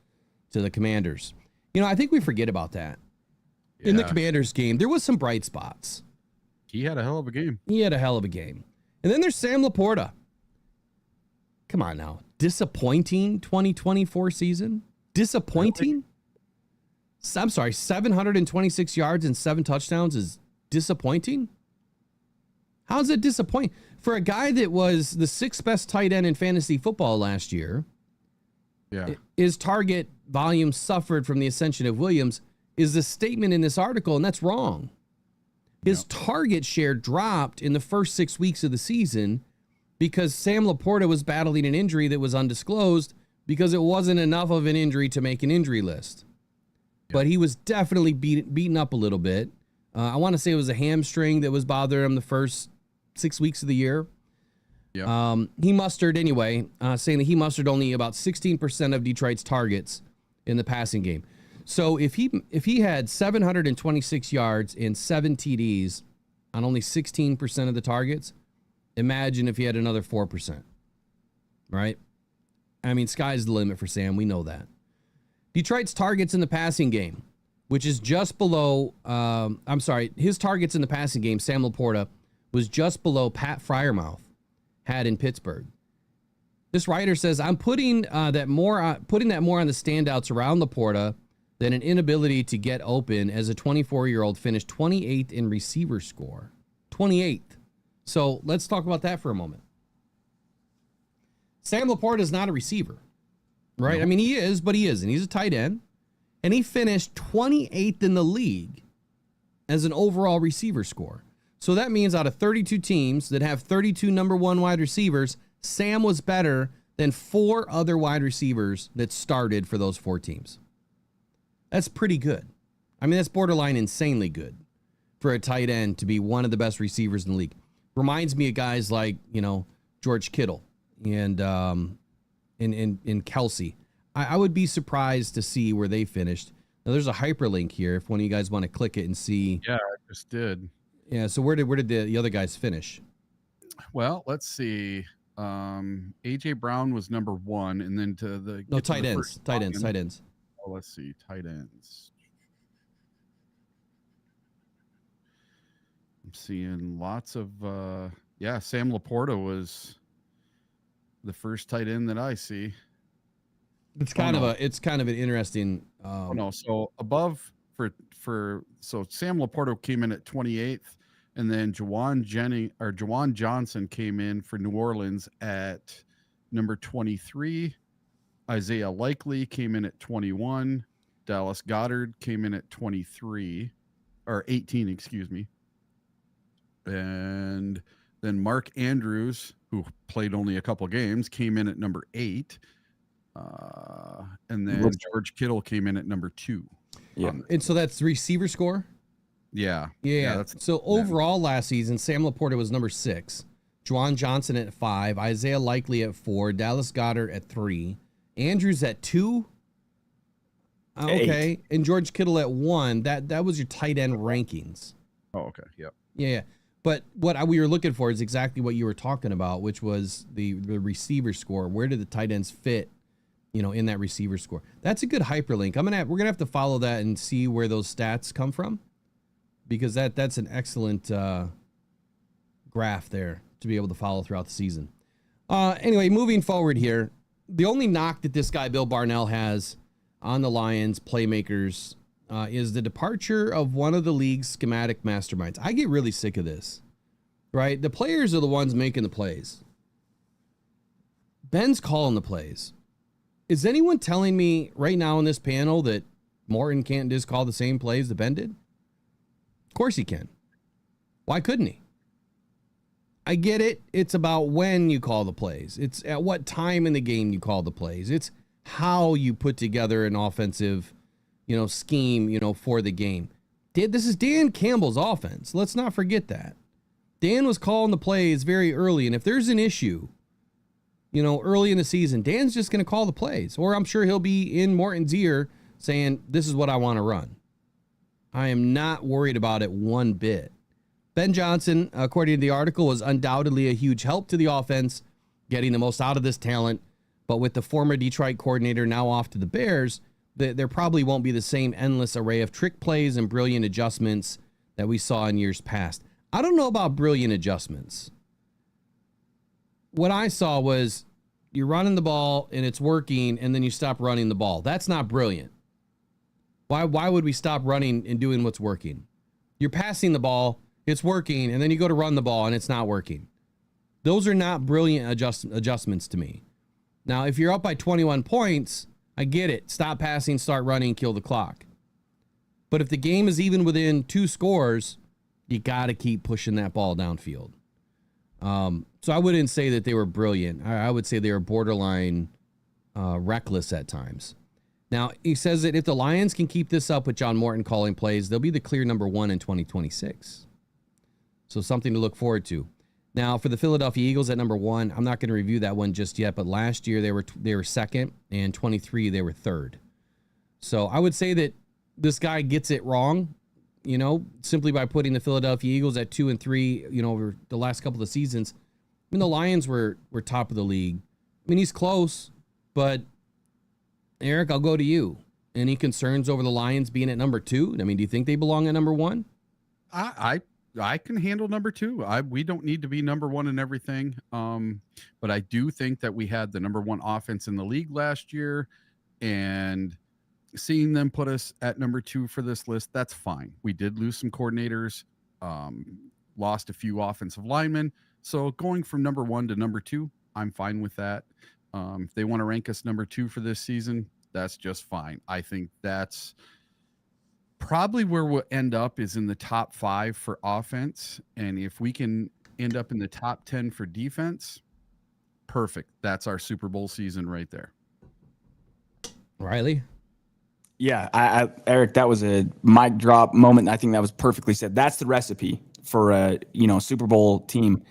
Speaker 5: to the Commanders. You know, I think we forget about that. In the Commanders game, there was some bright spots.
Speaker 4: He had a hell of a game.
Speaker 5: And then there's Sam Laporta. Come on now. Disappointing 2024 season? Disappointing? I'm sorry, 726 yards and 7 touchdowns is disappointing? How's it disappointing? For a guy that was the 6th best tight end in fantasy football last year, his target volume suffered from the ascension of Williams is the statement in this article, and that's wrong. His target share dropped in the first 6 weeks of the season because Sam Laporta was battling an injury that was undisclosed because it wasn't enough of an injury to make an injury list. But he was definitely beaten up a little bit. I want to say it was a hamstring that was bothering him the first 6 weeks of the year. He mustered anyway, saying that he mustered only about 16% of Detroit's targets in the passing game. So if he had 726 yards and 7 TDs on only 16% of the targets, imagine if he had another 4%, right? I mean, sky's the limit for Sam. We know that. Detroit's targets in the passing game, which is just below, his targets in the passing game, Sam Laporta, was just below Pat Freiermuth had in Pittsburgh. This writer says, I'm putting that more on the standouts around Laporta than an inability to get open, as a 24-year-old finished 28th in receiver score. 28th. So let's talk about that for a moment. Sam Laporta is not a receiver, right? No. I mean, he is, but he isn't. He's a tight end. And he finished 28th in the league as an overall receiver score. So that means out of 32 teams that have 32 number 1 wide receivers, Sam was better than 4 other wide receivers that started for those 4 teams. That's pretty good. I mean, that's borderline insanely good for a tight end to be one of the best receivers in the league. Reminds me of guys like, George Kittle and Kelsey. I would be surprised to see where they finished. Now, there's a hyperlink here if one of you guys want to click it and see.
Speaker 4: Yeah, I just did.
Speaker 5: Yeah, so where did the other guys finish?
Speaker 4: Well, let's see. AJ Brown was number 1, and then to the
Speaker 5: No,
Speaker 4: get to
Speaker 5: tight
Speaker 4: the
Speaker 5: ends.
Speaker 4: first
Speaker 5: Tight ends.
Speaker 4: line-
Speaker 5: Tight ends.
Speaker 4: Oh, let's see, tight ends. I'm seeing lots of Sam Laporta was the first tight end that I see.
Speaker 5: It's kind of an interesting.
Speaker 4: Oh no, so above so Sam Laporta came in at 28th, and then Juwan Johnson came in for New Orleans at number 23. Isaiah Likely came in at 21. Dallas Goedert came in at 23 or 18, excuse me. And then Mark Andrews, who played only a couple games, came in at number 8. And then George Kittle came in at number 2.
Speaker 6: Yeah.
Speaker 5: And so that's receiver score?
Speaker 4: Yeah.
Speaker 5: So overall last season, Sam Laporta was number 6. Juwan Johnson at 5. Isaiah Likely at 4. Dallas Goedert at 3. Andrews at 2. Okay. 8. And George Kittle at 1. That was your tight end rankings.
Speaker 4: Oh, okay. Yep.
Speaker 5: Yeah. But what we were looking for is exactly what you were talking about, which was the receiver score. Where did the tight ends fit, in that receiver score? That's a good hyperlink. We're gonna have to follow that and see where those stats come from, because that's an excellent graph there to be able to follow throughout the season. Anyway, moving forward here, the only knock that this guy Bill Barnell has on the Lions playmakers is the departure of one of the league's schematic masterminds. I get really sick of this, right? The players are the ones making the plays. Ben's calling the plays. Is anyone telling me right now in this panel that Morton can't just call the same plays that Ben did? Of course he can. Why couldn't he? I get it. It's about when you call the plays. It's at what time in the game you call the plays. It's how you put together an offensive scheme, for the game. This is Dan Campbell's offense. Let's not forget that. Dan was calling the plays very early, and if there's an issue, early in the season, Dan's just going to call the plays, or I'm sure he'll be in Morton's ear saying, this is what I want to run. I am not worried about it one bit. Ben Johnson, according to the article, was undoubtedly a huge help to the offense, getting the most out of this talent, but with the former Detroit coordinator now off to the Bears, there probably won't be the same endless array of trick plays and brilliant adjustments that we saw in years past. I don't know about brilliant adjustments. What I saw was you're running the ball and it's working, and then you stop running the ball. That's not brilliant. Why would we stop running and doing what's working? You're passing the ball, it's working, and then you go to run the ball and it's not working. Those are not brilliant adjustments to me. Now, if you're up by 21 points, I get it. Stop passing, start running, kill the clock. But if the game is even within 2 scores, you got to keep pushing that ball downfield. So I wouldn't say that they were brilliant. I would say they were borderline reckless at times. Now, he says that if the Lions can keep this up with John Morton calling plays, they'll be the clear number 1 in 2026. So something to look forward to. Now, for the Philadelphia Eagles at number 1, I'm not going to review that one just yet, but last year they were second, and 23 they were third. So I would say that this guy gets it wrong, simply by putting the Philadelphia Eagles at 2 and 3, over the last couple of seasons. I mean, the Lions were top of the league. I mean, he's close, but Eric, I'll go to you. Any concerns over the Lions being at number 2? I mean, do you think they belong at number 1?
Speaker 4: I can handle number 2. We don't need to be number 1 in everything. But I do think that we had the number 1 offense in the league last year, and seeing them put us at number 2 for this list, that's fine. We did lose some coordinators, lost a few offensive linemen. So going from number 1 to number 2, I'm fine with that. If they want to rank us number 2 for this season, that's just fine. I think that's probably where we'll end up, is in the top 5 for offense. And if we can end up in the top 10 for defense, perfect. That's our Super Bowl season right there.
Speaker 5: Riley?
Speaker 6: Yeah, Eric, that was a mic drop moment. I think that was perfectly said. That's the recipe for a Super Bowl team.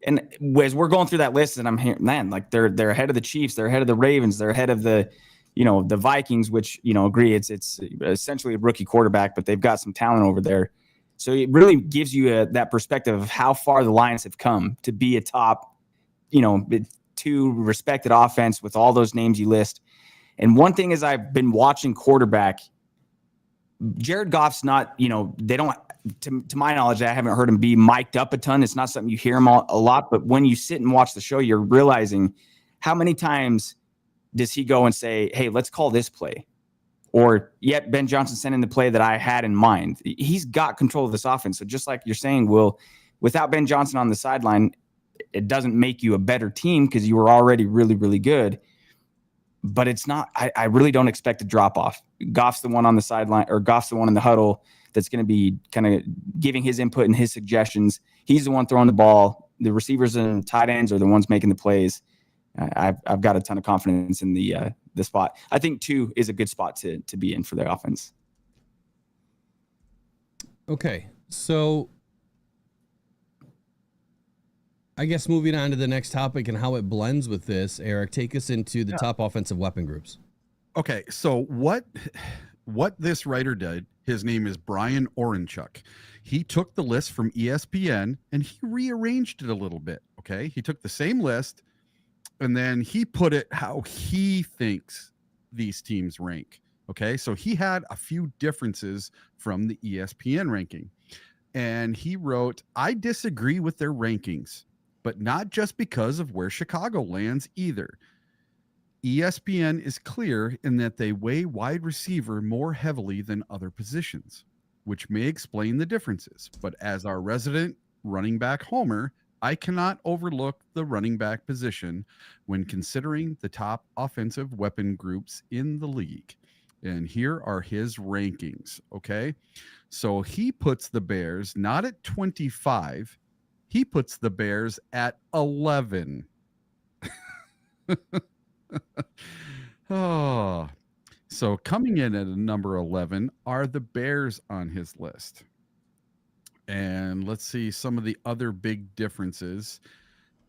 Speaker 6: And as we're going through that list, and I'm hearing, man, like they're ahead of the Chiefs, they're ahead of the Ravens, they're ahead of the Vikings, which, agree it's essentially a rookie quarterback, but they've got some talent over there. So it really gives you that perspective of how far the Lions have come to be a top, two respected offense with all those names you list. And one thing is I've been watching quarterback. Jared Goff's not, they don't, to my knowledge, I haven't heard him be mic'd up a ton. It's not something you hear him a lot, but when you sit and watch the show, you're realizing how many times does he go and say, hey, let's call this play? Or yet Ben Johnson sent in the play that I had in mind. He's got control of this offense. So just like you're saying, Will, without Ben Johnson on the sideline, it doesn't make you a better team because you were already really, really good. But it's not, I really don't expect a drop off. Goff's the one on the sideline, or Goff's the one in the huddle that's going to be kind of giving his input and his suggestions. He's the one throwing the ball. The receivers and tight ends are the ones making the plays. I've got a ton of confidence in the spot. I think 2 is a good spot to be in for their offense.
Speaker 5: Okay, so I guess moving on to the next topic and how it blends with this, Eric, take us into the top offensive weapon groups.
Speaker 4: Okay, so what this writer did, his name is Brian Orenchuk. He took the list from ESPN and he rearranged it a little bit, okay? He took the same list and then he put it how he thinks these teams rank, okay? So he had a few differences from the ESPN ranking. And he wrote, I disagree with their rankings, but not just because of where Chicago lands either. ESPN is clear in that they weigh wide receiver more heavily than other positions, which may explain the differences. But as our resident running back homer, I cannot overlook the running back position when considering the top offensive weapon groups in the league. And here are his rankings, okay? So he puts the Bears not at 25, he puts the Bears at 11. Oh, so coming in at a number 11 are the Bears on his list. And let's see some of the other big differences.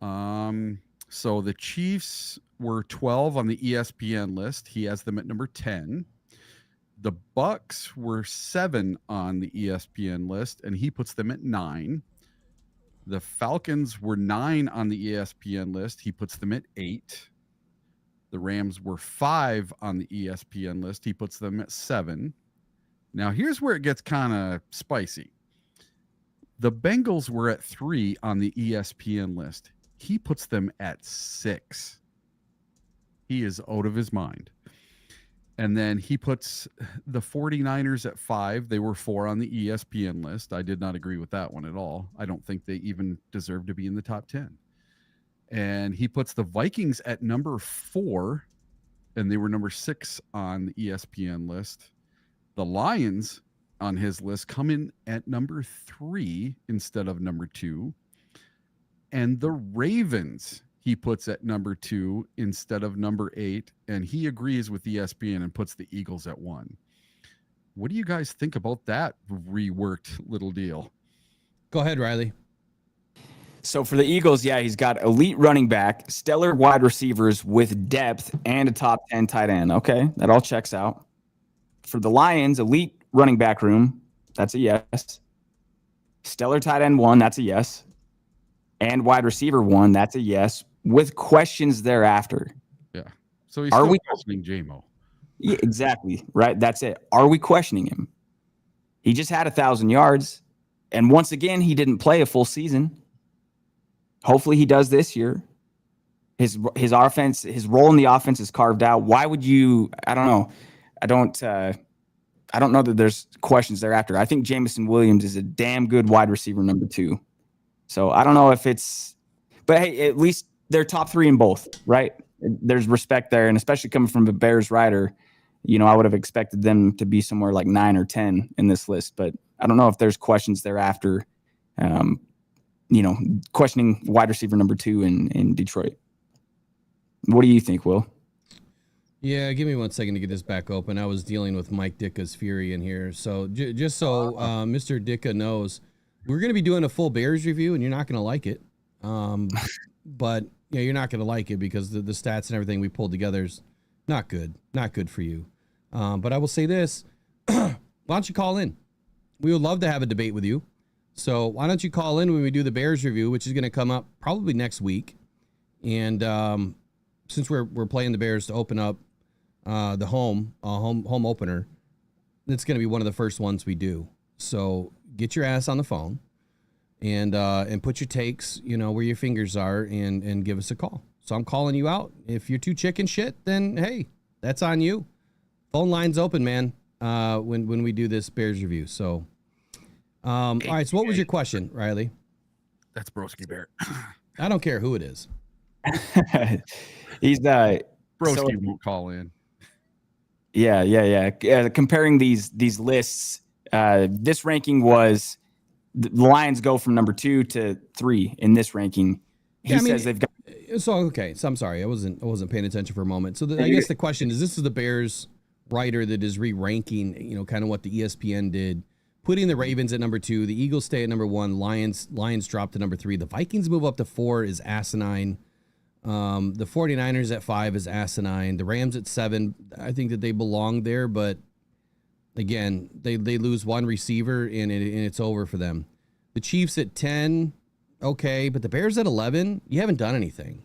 Speaker 4: So the Chiefs were 12 on the ESPN list. He has them at number 10. The Bucks were 7 on the ESPN list, and he puts them at 9. The Falcons were 9 on the ESPN list. He puts them at 8. The Rams were 5 on the ESPN list. He puts them at 7. Now, here's where it gets kind of spicy. The Bengals were at 3 on the ESPN list. He puts them at 6. He is out of his mind. And then he puts the 49ers at 5. They were 4 on the ESPN list. I did not agree with that one at all. I don't think they even deserve to be in the top 10. And he puts the Vikings at number 4, and they were number 6 on the ESPN list. The Lions on his list come in at number 3 instead of number 2. And the Ravens he puts at number 2 instead of number 8. And he agrees with ESPN and puts the Eagles at 1. What do you guys think about that reworked little deal?
Speaker 5: Go ahead, Riley.
Speaker 6: So for the Eagles, yeah, he's got elite running back, stellar wide receivers with depth, and a top 10 tight end. Okay, that all checks out. For the Lions, elite running back room, that's a yes. Stellar tight end 1, that's a yes. And wide receiver 1, that's a yes, with questions thereafter.
Speaker 4: Yeah. So he's still questioning J-Mo.
Speaker 6: Yeah, exactly. Right. That's it. Are we questioning him? He just had 1,000 yards. And once again, he didn't play a full season. Hopefully he does this year. His offense, his role in the offense is carved out. Why would you? I don't know. I don't know that there's questions thereafter. I think Jameson Williams is a damn good wide receiver number 2. So I don't know if it's, but hey, at least they're top 3 in both, right? There's respect there, and especially coming from a Bears writer, I would have expected them to be somewhere like 9 or 10 in this list. But I don't know if there's questions thereafter. Questioning wide receiver number 2 in Detroit. What do you think, Will?
Speaker 5: Yeah, give me 1 second to get this back open. I was dealing with Mike Dicka's fury in here. So just so Mr. Dicka knows, we're going to be doing a full Bears review, and you're not going to like it. But you're not going to like it because the stats and everything we pulled together is not good. Not good for you. But I will say this. Why don't you call in? We would love to have a debate with you. So why don't you call in when we do the Bears review, which is going to come up probably next week. And since we're playing the Bears to open up the home opener, it's going to be one of the first ones we do. So get your ass on the phone and put your takes, where your fingers are, and give us a call. So I'm calling you out. If you're too chicken shit, then hey, that's on you. Phone line's open, man. When we do this Bears review. So, all right. So what was your question, Riley?
Speaker 4: That's Broski Bear.
Speaker 5: I don't care who it is.
Speaker 6: He's
Speaker 4: Broski won't call in.
Speaker 6: Yeah. Comparing these lists, this ranking was the Lions go from number 2 to 3 in this ranking. He says they've got.
Speaker 5: So okay, so I'm sorry, I wasn't paying attention for a moment. So I guess the question is, this is the Bears writer that is re-ranking, kind of what the ESPN did, putting the Ravens at number 2, the Eagles stay at number 1, Lions drop to number 3, the Vikings move up to 4 is asinine. The 49ers at 5 is asinine. The Rams at 7, I think that they belong there, but again, they lose one receiver and it's over for them. The Chiefs at 10, okay, but the Bears at 11, you haven't done anything.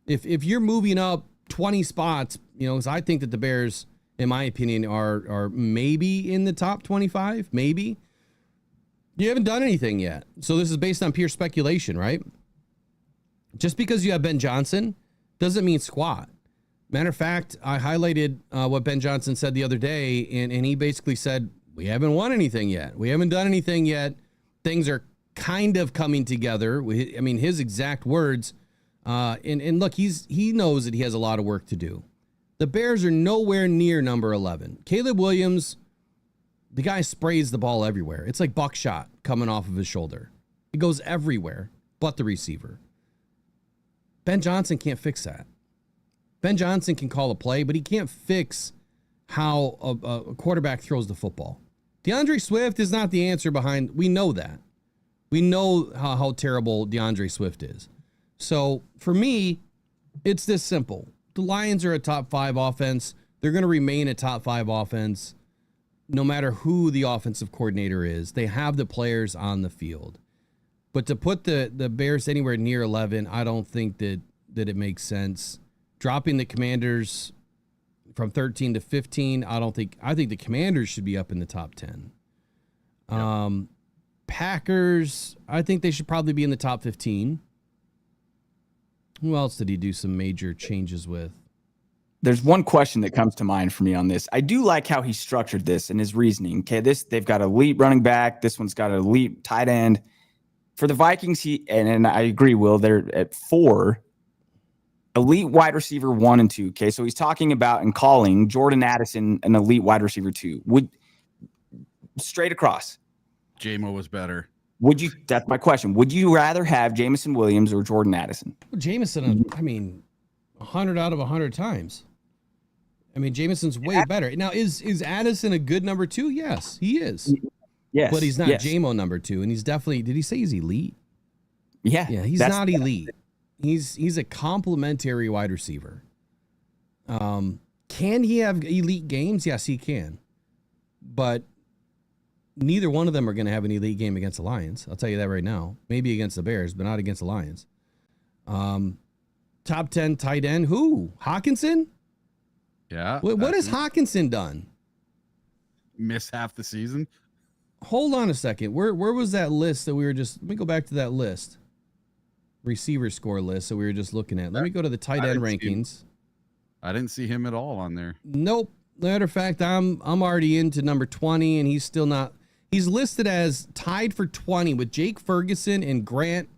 Speaker 5: If you're moving up 20 spots, because I think that the Bears, in my opinion, are maybe in the top 25, maybe. You haven't done anything yet. So this is based on pure speculation, right? Just because you have Ben Johnson doesn't mean squat. Matter of fact, I highlighted what Ben Johnson said the other day, and he basically said, we haven't won anything yet. We haven't done anything yet. Things are kind of coming together. I mean, his exact words. And look, he knows that he has a lot of work to do. The Bears are nowhere near number 11. Caleb Williams, the guy sprays the ball everywhere. It's like buckshot coming off of his shoulder. It goes everywhere but the receiver. Ben Johnson can't fix that. Ben Johnson can call a play, but he can't fix how a quarterback throws the football. DeAndre Swift is not the answer behind. We know that. We know how terrible DeAndre Swift is. So for me, it's this simple. The Lions are a top 5 offense. They're going to remain a top 5 offense no matter who the offensive coordinator is. They have the players on the field. But to put the Bears anywhere near 11, I don't think that it makes sense. Dropping the Commanders from 13 to 15, I think the Commanders should be up in the top 10. Yep. Packers, I think they should probably be in the top 15. Who else did he do some major changes with?
Speaker 6: There's one question that comes to mind for me on this. I do like how he structured this and his reasoning. Okay, they've got elite running back. This one's got an elite tight end. For the Vikings, and I agree, Will, they're at 4. Elite wide receiver 1 and 2. Okay, so he's talking about and calling Jordan Addison an elite wide receiver 2. Straight across.
Speaker 4: J-Mo was better.
Speaker 6: That's my question. Would you rather have Jameson Williams or Jordan Addison?
Speaker 5: Well, Jameson, 100 out of 100 times. Jameson's way better. Now, is Addison a good number 2? Yes, he is.
Speaker 6: Yes.
Speaker 5: But he's not J-Mo number 2, and he's definitely, did he say he's elite?
Speaker 6: Yeah.
Speaker 5: Yeah, he's not elite. He's a complimentary wide receiver. Can he have elite games? Yes, he can. But neither one of them are going to have an elite game against the Lions. I'll tell you that right now. Maybe against the Bears, but not against the Lions. Top 10 tight end, who? Hawkinson?
Speaker 4: Yeah.
Speaker 5: What has Hawkinson done?
Speaker 4: Miss half the season.
Speaker 5: Hold on a second. Where was that list that we were just... Let me go back to that list. Receiver score list that we were just looking at. Let me go to the tight end rankings.
Speaker 4: I didn't see him at all on there.
Speaker 5: Nope. Matter of fact, I'm already into number 20, and he's still not... He's listed as tied for 20 with Jake Ferguson and Grant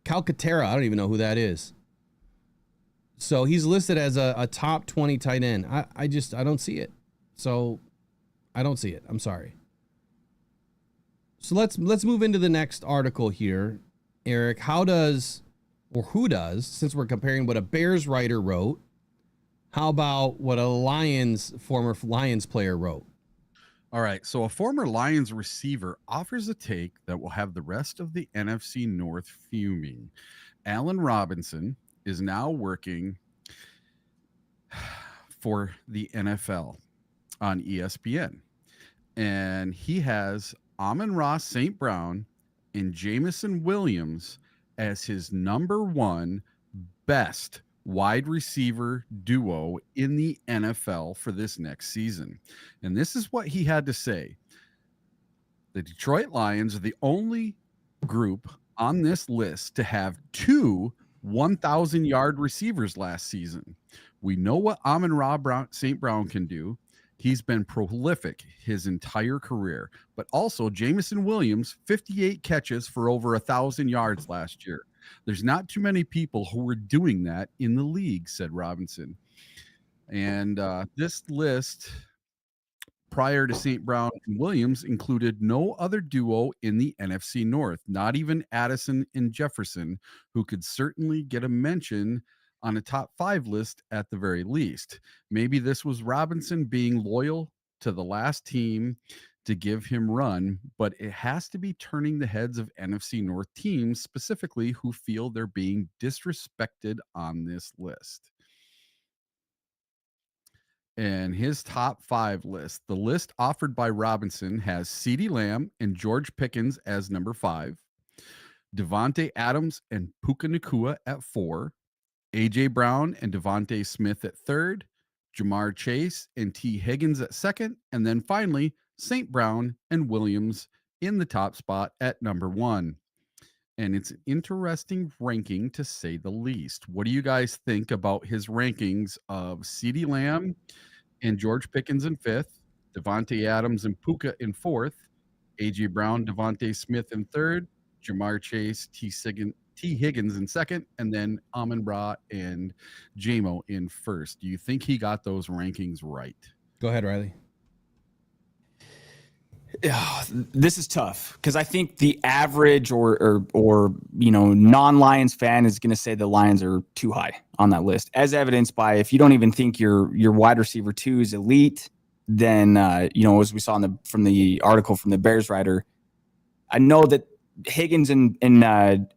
Speaker 5: Calcaterra. I don't even know who that is. So he's listed as a top 20 tight end. I don't see it. So I don't see it. I'm sorry. So let's move into the next article here. Eric, who does, since we're comparing what a Bears writer wrote, how about what a former Lions player wrote?
Speaker 4: All right. So a former Lions receiver offers a take that will have the rest of the NFC North fuming. Allen Robinson is now working for the NFL on ESPN. And he has Amon-Ra St.Brown and Jameson Williams as his number 1 best wide receiver duo in the NFL for this next season. And this is what he had to say. The Detroit Lions are the only group on this list to have 2 1,000-yard receivers last season. We know what Amon-Ra St. Brown can do. He's been prolific his entire career, but also Jameson Williams, 58 catches for over 1,000 yards last year. There's not too many people who were doing that in the league, said Robinson. And this list prior to St. Brown and Williams included no other duo in the NFC North, not even Addison and Jefferson, who could certainly get a mention on a top 5 list at the very least. Maybe this was Robinson being loyal to the last team to give him run, but it has to be turning the heads of NFC North teams, specifically who feel they're being disrespected on this list. And his top 5 list, the list offered by Robinson has CeeDee Lamb and George Pickens as number 5, Devontae Adams and Puka Nacua at 4, A.J. Brown and Devontae Smith at 3rd, Jamar Chase and T. Higgins at 2nd, and then finally St. Brown and Williams in the top spot at number 1. And it's an interesting ranking to say the least. What do you guys think about his rankings of CeeDee Lamb and George Pickens in 5th, Devontae Adams and Puka in 4th, A.J. Brown, Devontae Smith in 3rd, Jamar Chase, T. Higgins in 2nd, and then Amon-Ra and Jamo in 1st? Do you think he got those rankings right?
Speaker 5: Go ahead, Riley.
Speaker 6: This is tough because I think the average or non-Lions fan is going to say the Lions are too high on that list, as evidenced by if you don't even think your wide receiver 2 is elite, then as we saw from the article from the Bears writer, I know that Higgins and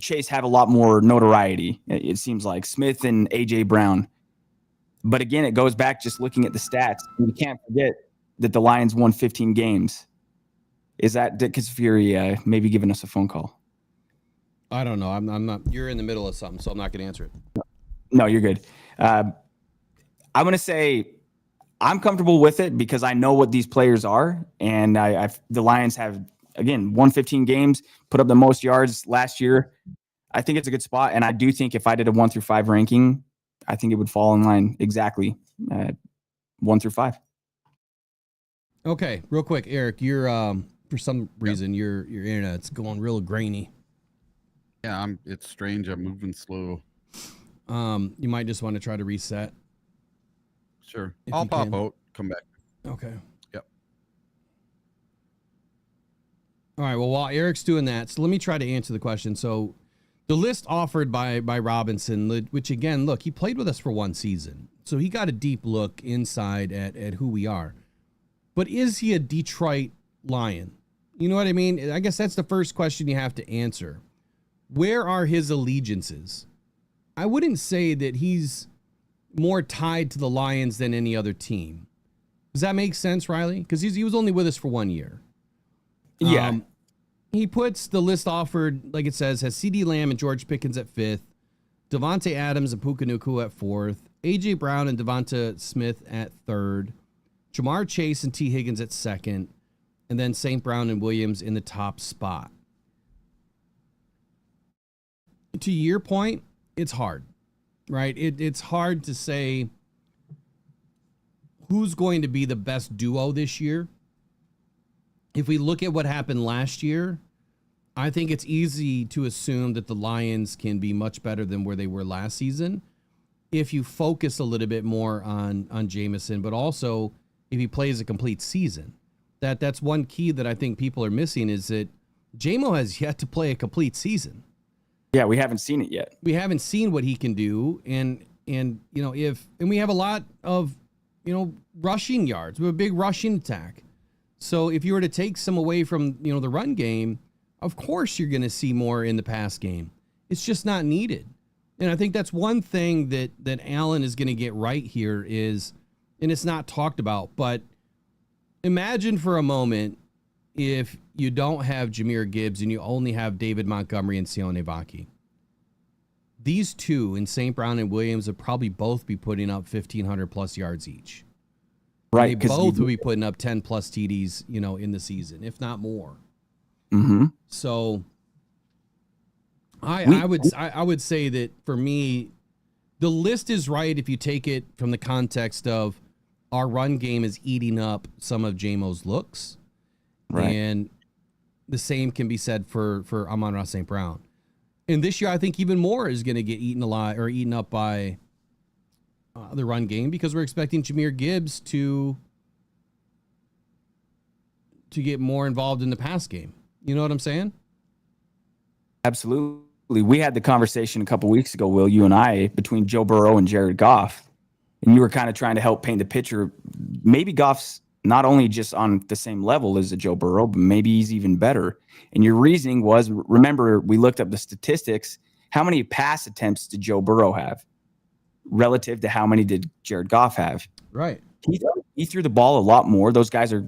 Speaker 6: Chase have a lot more notoriety. It seems like Smith and A.J. Brown, but again, it goes back just looking at the stats. You can't forget that the Lions won 15 games. Is that because Fury maybe giving us a phone call?
Speaker 5: I don't know. I'm not. You're in the middle of something, so I'm not going to answer it.
Speaker 6: No, you're good. I'm going to say I'm comfortable with it because I know what these players are, and the Lions have again won 15 games, put up the most yards last year. I think it's a good spot, and I do think if I did a 1 through 5 ranking, I think it would fall in line exactly 1 through 5.
Speaker 5: Okay, real quick, Eric, you're for some reason your internet's going real grainy.
Speaker 4: Yeah, it's strange. I'm moving slow.
Speaker 5: You might just want to try to reset.
Speaker 4: Sure. I'll pop out, come back.
Speaker 5: Okay.
Speaker 4: Yep.
Speaker 5: All right, well, while Eric's doing that, so let me try to answer the question. So the list offered by Robinson, which again, look, he played with us for 1 season. So he got a deep look inside at who we are. But is he a Detroit Lion? You know what I mean? I guess that's the first question you have to answer. Where are his allegiances? I wouldn't say that he's more tied to the Lions than any other team. Does that make sense, Riley? Because he was only with us for 1 year.
Speaker 6: Yeah.
Speaker 5: He puts the list offered, like it says, has CeeDee Lamb and George Pickens at 5th, Devontae Adams and Puka Nacua at 4th, A.J. Brown and Devonta Smith at 3rd, Jamar Chase and T. Higgins at 2nd, and then St. Brown and Williams in the top spot. To your point, it's hard, right? It's hard to say who's going to be the best duo this year. If we look at what happened last year, I think it's easy to assume that the Lions can be much better than where they were last season if you focus a little bit more on Jameson, but also if he plays a complete season. That's one key that I think people are missing is that Jamo has yet to play a complete season.
Speaker 6: Yeah, we haven't seen it yet.
Speaker 5: We haven't seen what he can do, and we have a lot of rushing yards. We have a big rushing attack. So if you were to take some away from the run game, of course you're going to see more in the pass game. It's just not needed. And I think that's one thing that Allen is going to get right here is, and it's not talked about, but imagine for a moment if you don't have Jahmyr Gibbs and you only have David Montgomery and Sione Vaki. these two in St.Brown and Williams would probably both be putting up 1,500 plus yards each.
Speaker 6: Right.
Speaker 5: They both would be putting up 10 plus TDs, in the season, if not more.
Speaker 6: Mm-hmm.
Speaker 5: So I would say that for me, the list is right if you take it from the context of our run game is eating up some of JMO's looks.
Speaker 6: Right.
Speaker 5: And the same can be said for Amon-Ra St. Brown. And this year, I think even more is going to get eaten up by the run game, because we're expecting Jahmyr Gibbs to get more involved in the pass game. You know what I'm saying?
Speaker 6: Absolutely. We had the conversation a couple weeks ago, Will, you and I, between Joe Burrow and Jared Goff. And you were kind of trying to help paint the picture. Maybe Goff's not only just on the same level as a Joe Burrow, but maybe he's even better. And your reasoning was, remember, we looked up the statistics. How many pass attempts did Joe Burrow have relative to how many did Jared Goff have?
Speaker 5: Right.
Speaker 6: He threw the ball a lot more. Those guys are,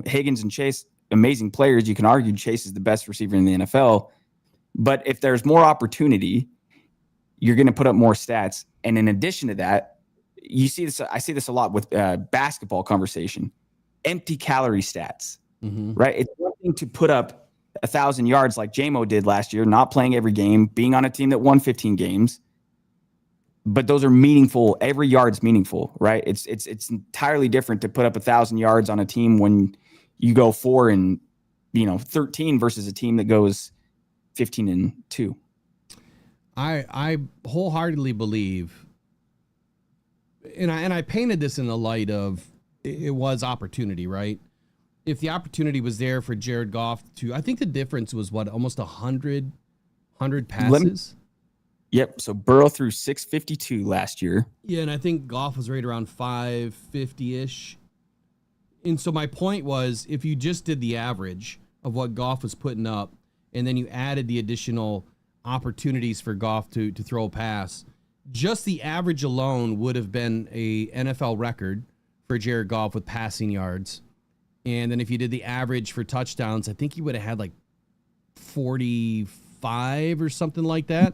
Speaker 6: Higgins and Chase, amazing players. You can argue Chase is the best receiver in the NFL. But if there's more opportunity, you're going to put up more stats. And in addition to that, you see this. I see this a lot with basketball conversation. Empty calorie stats, right? It's one thing to put up 1,000 yards like JMO did last year, not playing every game, being on a team that won 15 games. But those are meaningful. Every yard's meaningful, right? It's entirely different to put up 1,000 yards on a team when you go 4-13 versus a team that goes 15-2.
Speaker 5: I wholeheartedly believe, and I painted this in the light of it was opportunity, right? If the opportunity was there for Jared Goff to, I think the difference was almost 100 passes.
Speaker 6: Yep. So Burrow threw 652 last year.
Speaker 5: Yeah, and I think Goff was right around 550-ish. And so my point was, if you just did the average of what Goff was putting up, and then you added the additional opportunities for Goff to throw a pass, just the average alone would have been a NFL record for Jared Goff with passing yards. And then if you did the average for touchdowns, I think he would have had like 45 or something like that.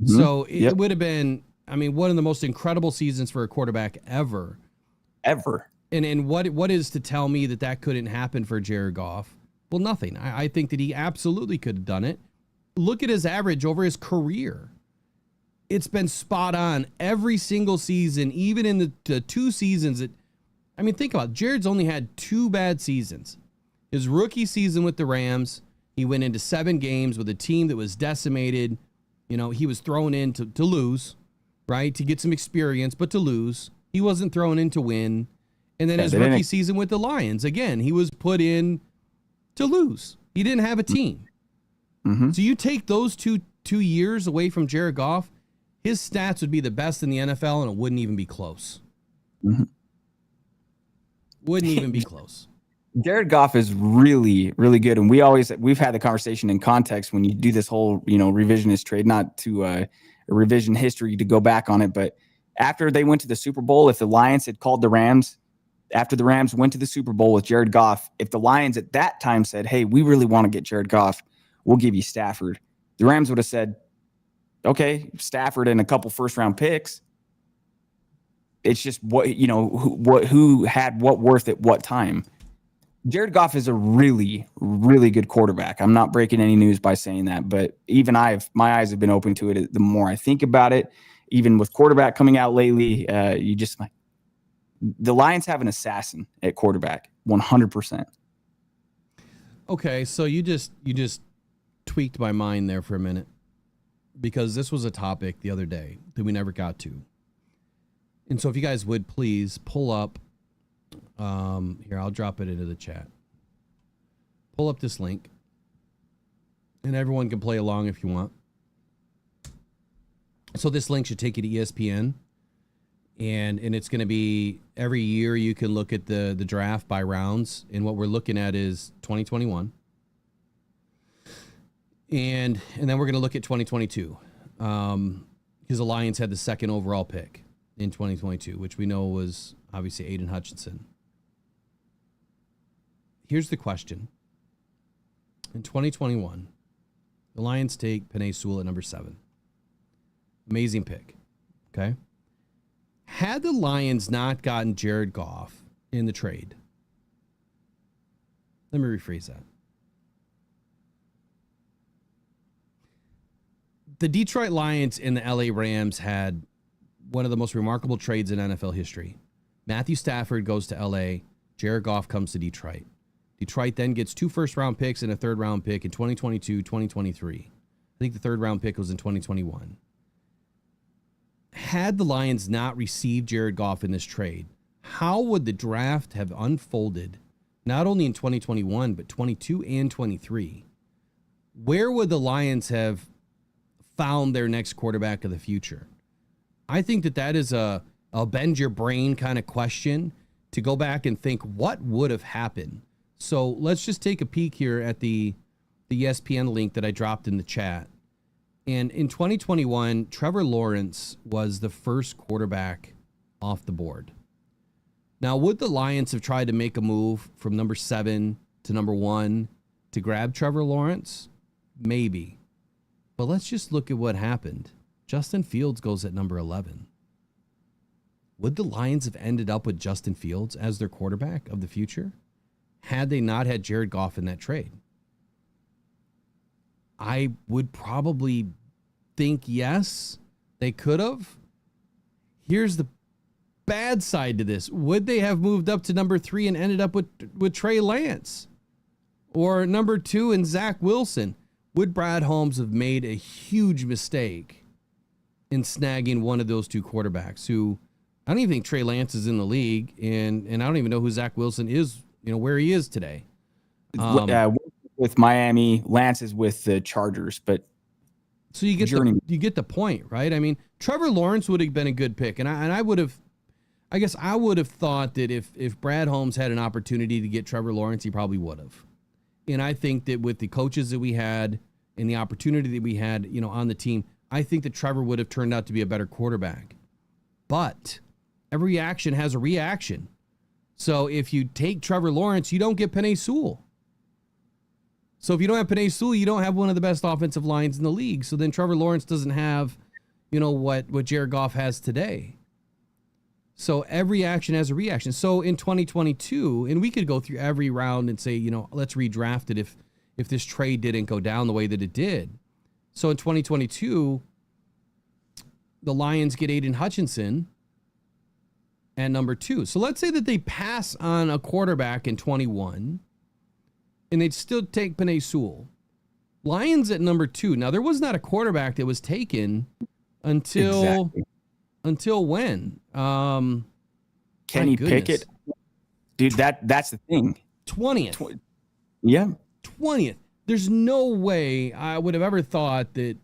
Speaker 5: So it would have been, one of the most incredible seasons for a quarterback ever. And what is to tell me that couldn't happen for Jared Goff? Well, nothing. I think that he absolutely could have done it. Look at his average over his career. It's been spot on every single season, even in the two seasons that, think about it. Jared's only had 2 bad seasons. His rookie season with the Rams, he went into 7 games with a team that was decimated. He was thrown in to lose, right? To get some experience, but to lose. He wasn't thrown in to win. And then his rookie season with the Lions, again, he was put in to lose. He didn't have a team. So you take those two years away from Jared Goff, his stats would be the best in the NFL, and it wouldn't even be close. Wouldn't even be close.
Speaker 6: Jared Goff is really, really good. And we've had the conversation in context when you do this whole, revisionist trade, not to a revision history to go back on it. But after they went to the Super Bowl, if the Lions had called the Rams, after the Rams went to the Super Bowl with Jared Goff, if the Lions at that time said, hey, we really want to get Jared Goff, we'll give you Stafford, the Rams would have said, okay, Stafford and a couple first-round picks. It's just who had what worth at what time. Jared Goff is a really, really good quarterback. I'm not breaking any news by saying that, but even my eyes have been open to it. The more I think about it, even with quarterback coming out lately, the Lions have an assassin at quarterback, 100%.
Speaker 5: Okay, so you just tweaked my mind there for a minute, because this was a topic the other day that we never got to. And so if you guys would please pull up, here, I'll drop it into the chat. Pull up this link, and everyone can play along if you want. So this link should take you to ESPN, and it's going to be every year you can look at the draft by rounds, and what we're looking at is 2021. And then we're going to look at 2022, because the Lions had the 2nd overall pick in 2022, which we know was obviously Aiden Hutchinson. Here's the question. In 2021, the Lions take Penei Sewell at number 7. Amazing pick. Okay. Had the Lions not gotten Jared Goff in the trade, let me rephrase that. The Detroit Lions and the LA Rams had one of the most remarkable trades in NFL history. Matthew Stafford goes to LA. Jared Goff comes to Detroit. Detroit then gets 2 first-round picks and a third-round pick in 2022, 2023. I think the third-round pick was in 2021. Had the Lions not received Jared Goff in this trade, how would the draft have unfolded, not only in 2021, but 22 and 23? Where would the Lions have found their next quarterback of the future? I think that is a bend your brain kind of question to go back and think what would have happened. So let's just take a peek here at the ESPN link that I dropped in the chat. And in 2021, Trevor Lawrence was the first quarterback off the board. Now, would the Lions have tried to make a move from number 7 to number 1 to grab Trevor Lawrence? Maybe. But let's just look at what happened. Justin Fields goes at number 11. Would the Lions have ended up with Justin Fields as their quarterback of the future had they not had Jared Goff in that trade? I would probably think yes, they could have. Here's the bad side to this. Would they have moved up to number 3 and ended up with Trey Lance? Or number 2 and Zach Wilson? Would Brad Holmes have made a huge mistake in snagging one of those 2 quarterbacks who, I don't even think Trey Lance is in the league, and I don't even know who Zach Wilson is, where he is today.
Speaker 6: With Miami, Lance is with the Chargers, but
Speaker 5: so you get the point, right? I mean, Trevor Lawrence would have been a good pick, and I would have thought that if Brad Holmes had an opportunity to get Trevor Lawrence, he probably would have. And I think that with the coaches that we had and the opportunity that we had, on the team, I think that Trevor would have turned out to be a better quarterback. But every action has a reaction. So if you take Trevor Lawrence, you don't get Penei Sewell. So if you don't have Penei Sewell, you don't have one of the best offensive lines in the league. So then Trevor Lawrence doesn't have, what Jared Goff has today. So every action has a reaction. So in 2022, and we could go through every round and say, let's redraft it if this trade didn't go down the way that it did. So in 2022, the Lions get Aiden Hutchinson at number 2. So let's say that they pass on a quarterback in 21, and they'd still take Penei Sewell. Lions at number 2. Now, there was not a quarterback that was taken until when?
Speaker 6: Kenny Pickett. Dude, that's the thing.
Speaker 5: 20th.
Speaker 6: Yeah.
Speaker 5: 20th. There's no way I would have ever thought that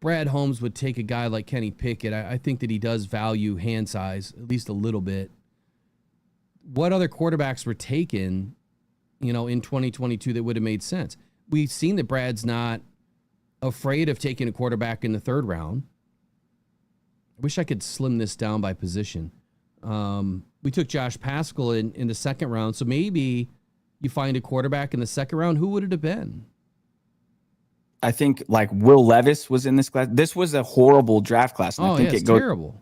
Speaker 5: Brad Holmes would take a guy like Kenny Pickett. I think that he does value hand size, at least a little bit. What other quarterbacks were taken, in 2022 that would have made sense? We've seen that Brad's not afraid of taking a quarterback in the 3rd round. I wish I could slim this down by position. We took Josh Pascal in the 2nd round, so maybe you find a quarterback in the 2nd round. Who would it have been?
Speaker 6: I think Will Levis was in this class. This was a horrible draft class. And I think
Speaker 5: it's terrible.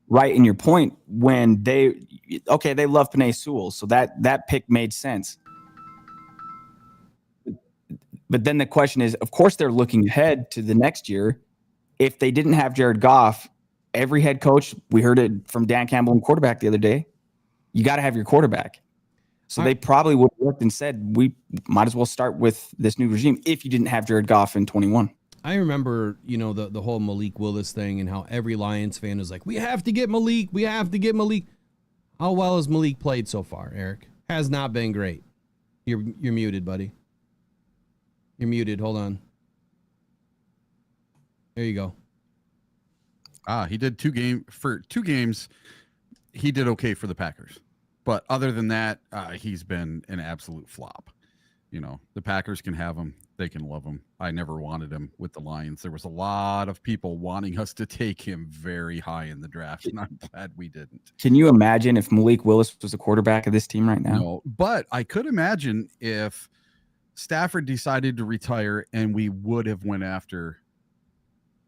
Speaker 6: Right in your point when they love Penei Sewell, so that pick made sense. But then the question is, of course, they're looking ahead to the next year. If they didn't have Jared Goff, every head coach, we heard it from Dan Campbell and quarterback the other day, you got to have your quarterback. So they probably would have looked and said, we might as well start with this new regime if you didn't have Jared Goff in 21.
Speaker 5: I remember, the whole Malik Willis thing and how every Lions fan was like, we have to get Malik. We have to get Malik. How well has Malik played so far, Eric? Has not been great. You're muted, buddy. You're muted. Hold on. There you go.
Speaker 4: He did 2 games. He did okay for the Packers. But other than that, he's been an absolute flop. The Packers can have him. They can love him. I never wanted him with the Lions. There was a lot of people wanting us to take him very high in the draft, and I'm glad we didn't.
Speaker 6: Can you imagine if Malik Willis was the quarterback of this team right now?
Speaker 4: No, but I could imagine if Stafford decided to retire and we would have went after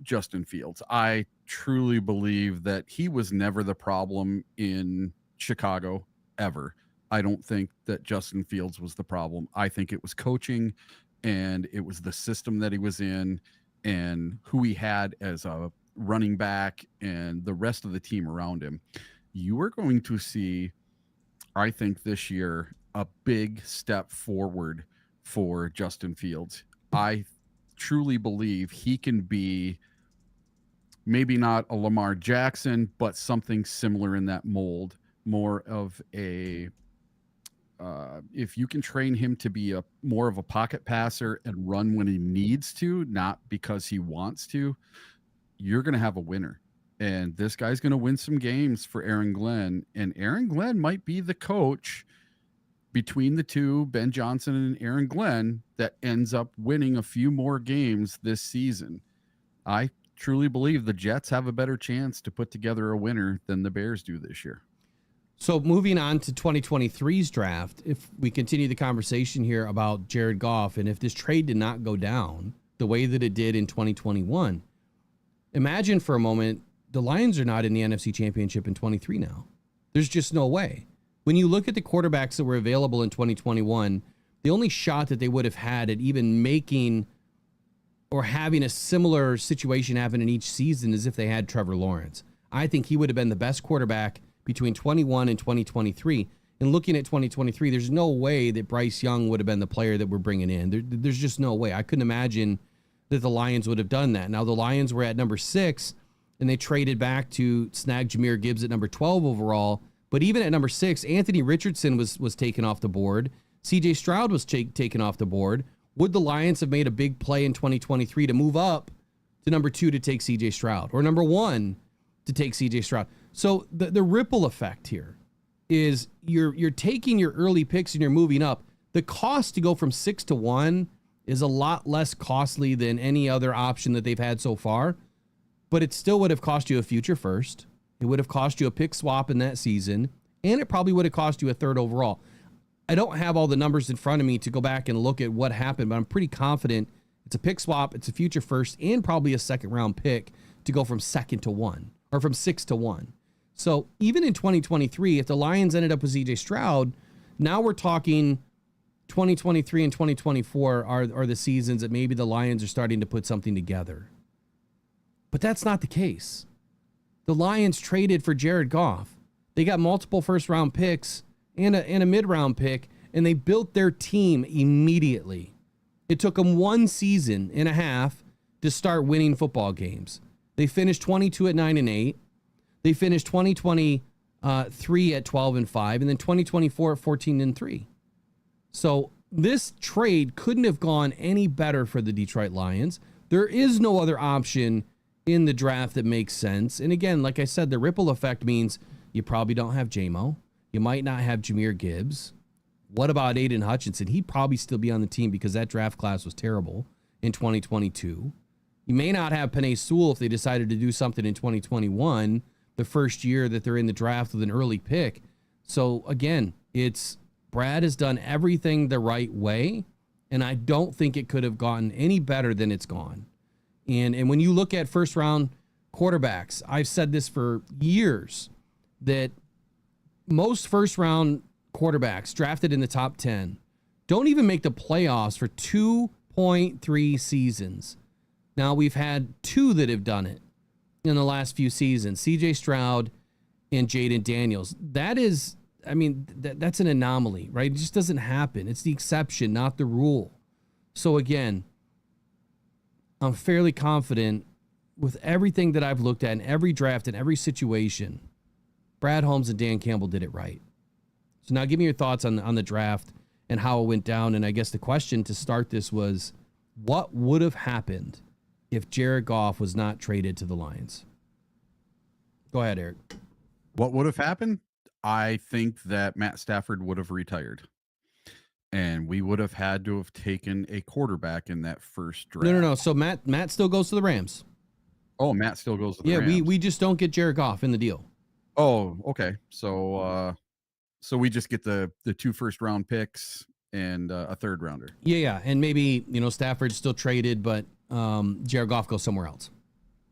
Speaker 4: Justin Fields. I truly believe that he was never the problem in Chicago ever. I don't think that Justin Fields was the problem. I think it was coaching, and it was the system that he was in and who he had as a running back and the rest of the team around him. You are going to see, I think, this year a big step forward for Justin Fields. I truly believe he can be maybe not a Lamar Jackson, but something similar in that mold, more of a if you can train him to be a more of a pocket passer and run when he needs to, not because he wants to, you're going to have a winner. And this guy's going to win some games for Aaron Glenn. And Aaron Glenn might be the coach between the two, Ben Johnson and Aaron Glenn, that ends up winning a few more games this season. I truly believe the Jets have a better chance to put together a winner than the Bears do this year.
Speaker 5: So moving on to 2023's draft, if we continue the conversation here about Jared Goff, and if this trade did not go down the way that it did in 2021, imagine for a moment the Lions are not in the NFC Championship in 23 now. There's just no way. When you look at the quarterbacks that were available in 2021, the only shot that they would have had at even making or having a similar situation happen in each season is if they had Trevor Lawrence. I think he would have been the best quarterback between 21 and 2023. And looking at 2023, there's no way that Bryce Young would have been the player that we're bringing in. There's just no way. I couldn't imagine that the Lions would have done that. Now, the Lions were at number 6, and they traded back to snag Jahmyr Gibbs at number 12 overall. But even at number 6, Anthony Richardson was taken off the board. C.J. Stroud was taken off the board. Would the Lions have made a big play in 2023 to move up to number 2 to take C.J. Stroud, or number 1 to take C.J. Stroud? So the ripple effect here is you're taking your early picks and you're moving up. The cost to go from 6 to 1 is a lot less costly than any other option that they've had so far, but it still would have cost you a future first. It would have cost you a pick swap in that season, and it probably would have cost you a 3rd overall. I don't have all the numbers in front of me to go back and look at what happened, but I'm pretty confident it's a pick swap, it's a future first, and probably a 2nd round pick to go from 2nd to 1, or from 6 to 1. So even in 2023, if the Lions ended up with C.J. Stroud, now we're talking 2023 and 2024 are the seasons that maybe the Lions are starting to put something together. But that's not the case. The Lions traded for Jared Goff. They got multiple 1st-round picks and a mid-round pick, and they built their team immediately. It took them 1 season and a half to start winning football games. They finished 22 at 9-8. They finished 2023 at 12-5, and then 2024 at 14-3. So this trade couldn't have gone any better for the Detroit Lions. There is no other option in the draft that makes sense. And again, like I said, the ripple effect means you probably don't have J-Mo. You might not have Jahmyr Gibbs. What about Aiden Hutchinson? He'd probably still be on the team because that draft class was terrible in 2022. You may not have Penei Sewell if they decided to do something in 2021, the first year that they're in the draft with an early pick. So again, Brad has done everything the right way, and I don't think it could have gotten any better than it's gone. And when you look at 1st-round quarterbacks, I've said this for years, that most 1st-round quarterbacks drafted in the top 10 don't even make the playoffs for 2.3 seasons. Now, we've had 2 that have done it in the last few seasons, C.J. Stroud and Jaden Daniels. That is, that's an anomaly, right? It just doesn't happen. It's the exception, not the rule. So again, I'm fairly confident with everything that I've looked at in every draft and every situation, Brad Holmes and Dan Campbell did it right. So now give me your thoughts on the draft and how it went down. And I guess the question to start this was, what would have happened if Jared Goff was not traded to the Lions? Go ahead, Eric.
Speaker 4: What would have happened? I think that Matt Stafford would have retired. And we would have had to have taken a quarterback in that first draft.
Speaker 5: No. So Matt still goes to the Rams.
Speaker 4: Oh, Matt still goes to the Rams.
Speaker 5: Yeah, we just don't get Jared Goff in the deal.
Speaker 4: Oh, okay. So we just get the 2 1st-round picks and a 3rd rounder.
Speaker 5: Yeah. And maybe, Stafford's still traded, but Jared Goff goes somewhere else.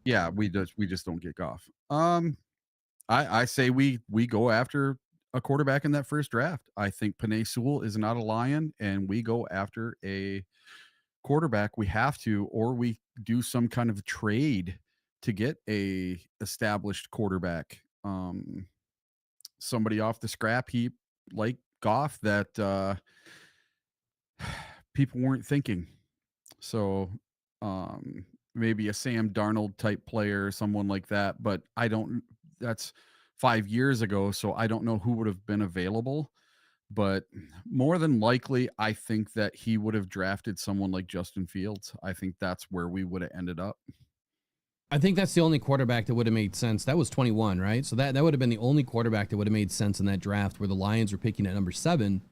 Speaker 4: Yeah, we just don't get Goff. I say we go after a quarterback in that first draft. I think Penei Sewell is not a Lion, and we go after a quarterback. We have to, or we do some kind of trade to get a established quarterback. Somebody off the scrap heap like Goff that people weren't thinking. So maybe a Sam Darnold type player, someone like that. But that's 5 years ago. So I don't know who would have been available. But more than likely, I think that he would have drafted someone like Justin Fields. I think that's where we would have ended up.
Speaker 5: I think that's the only quarterback that would have made sense. That was 21, right? So that would have been the only quarterback that would have made sense in that draft where the Lions were picking at number 7.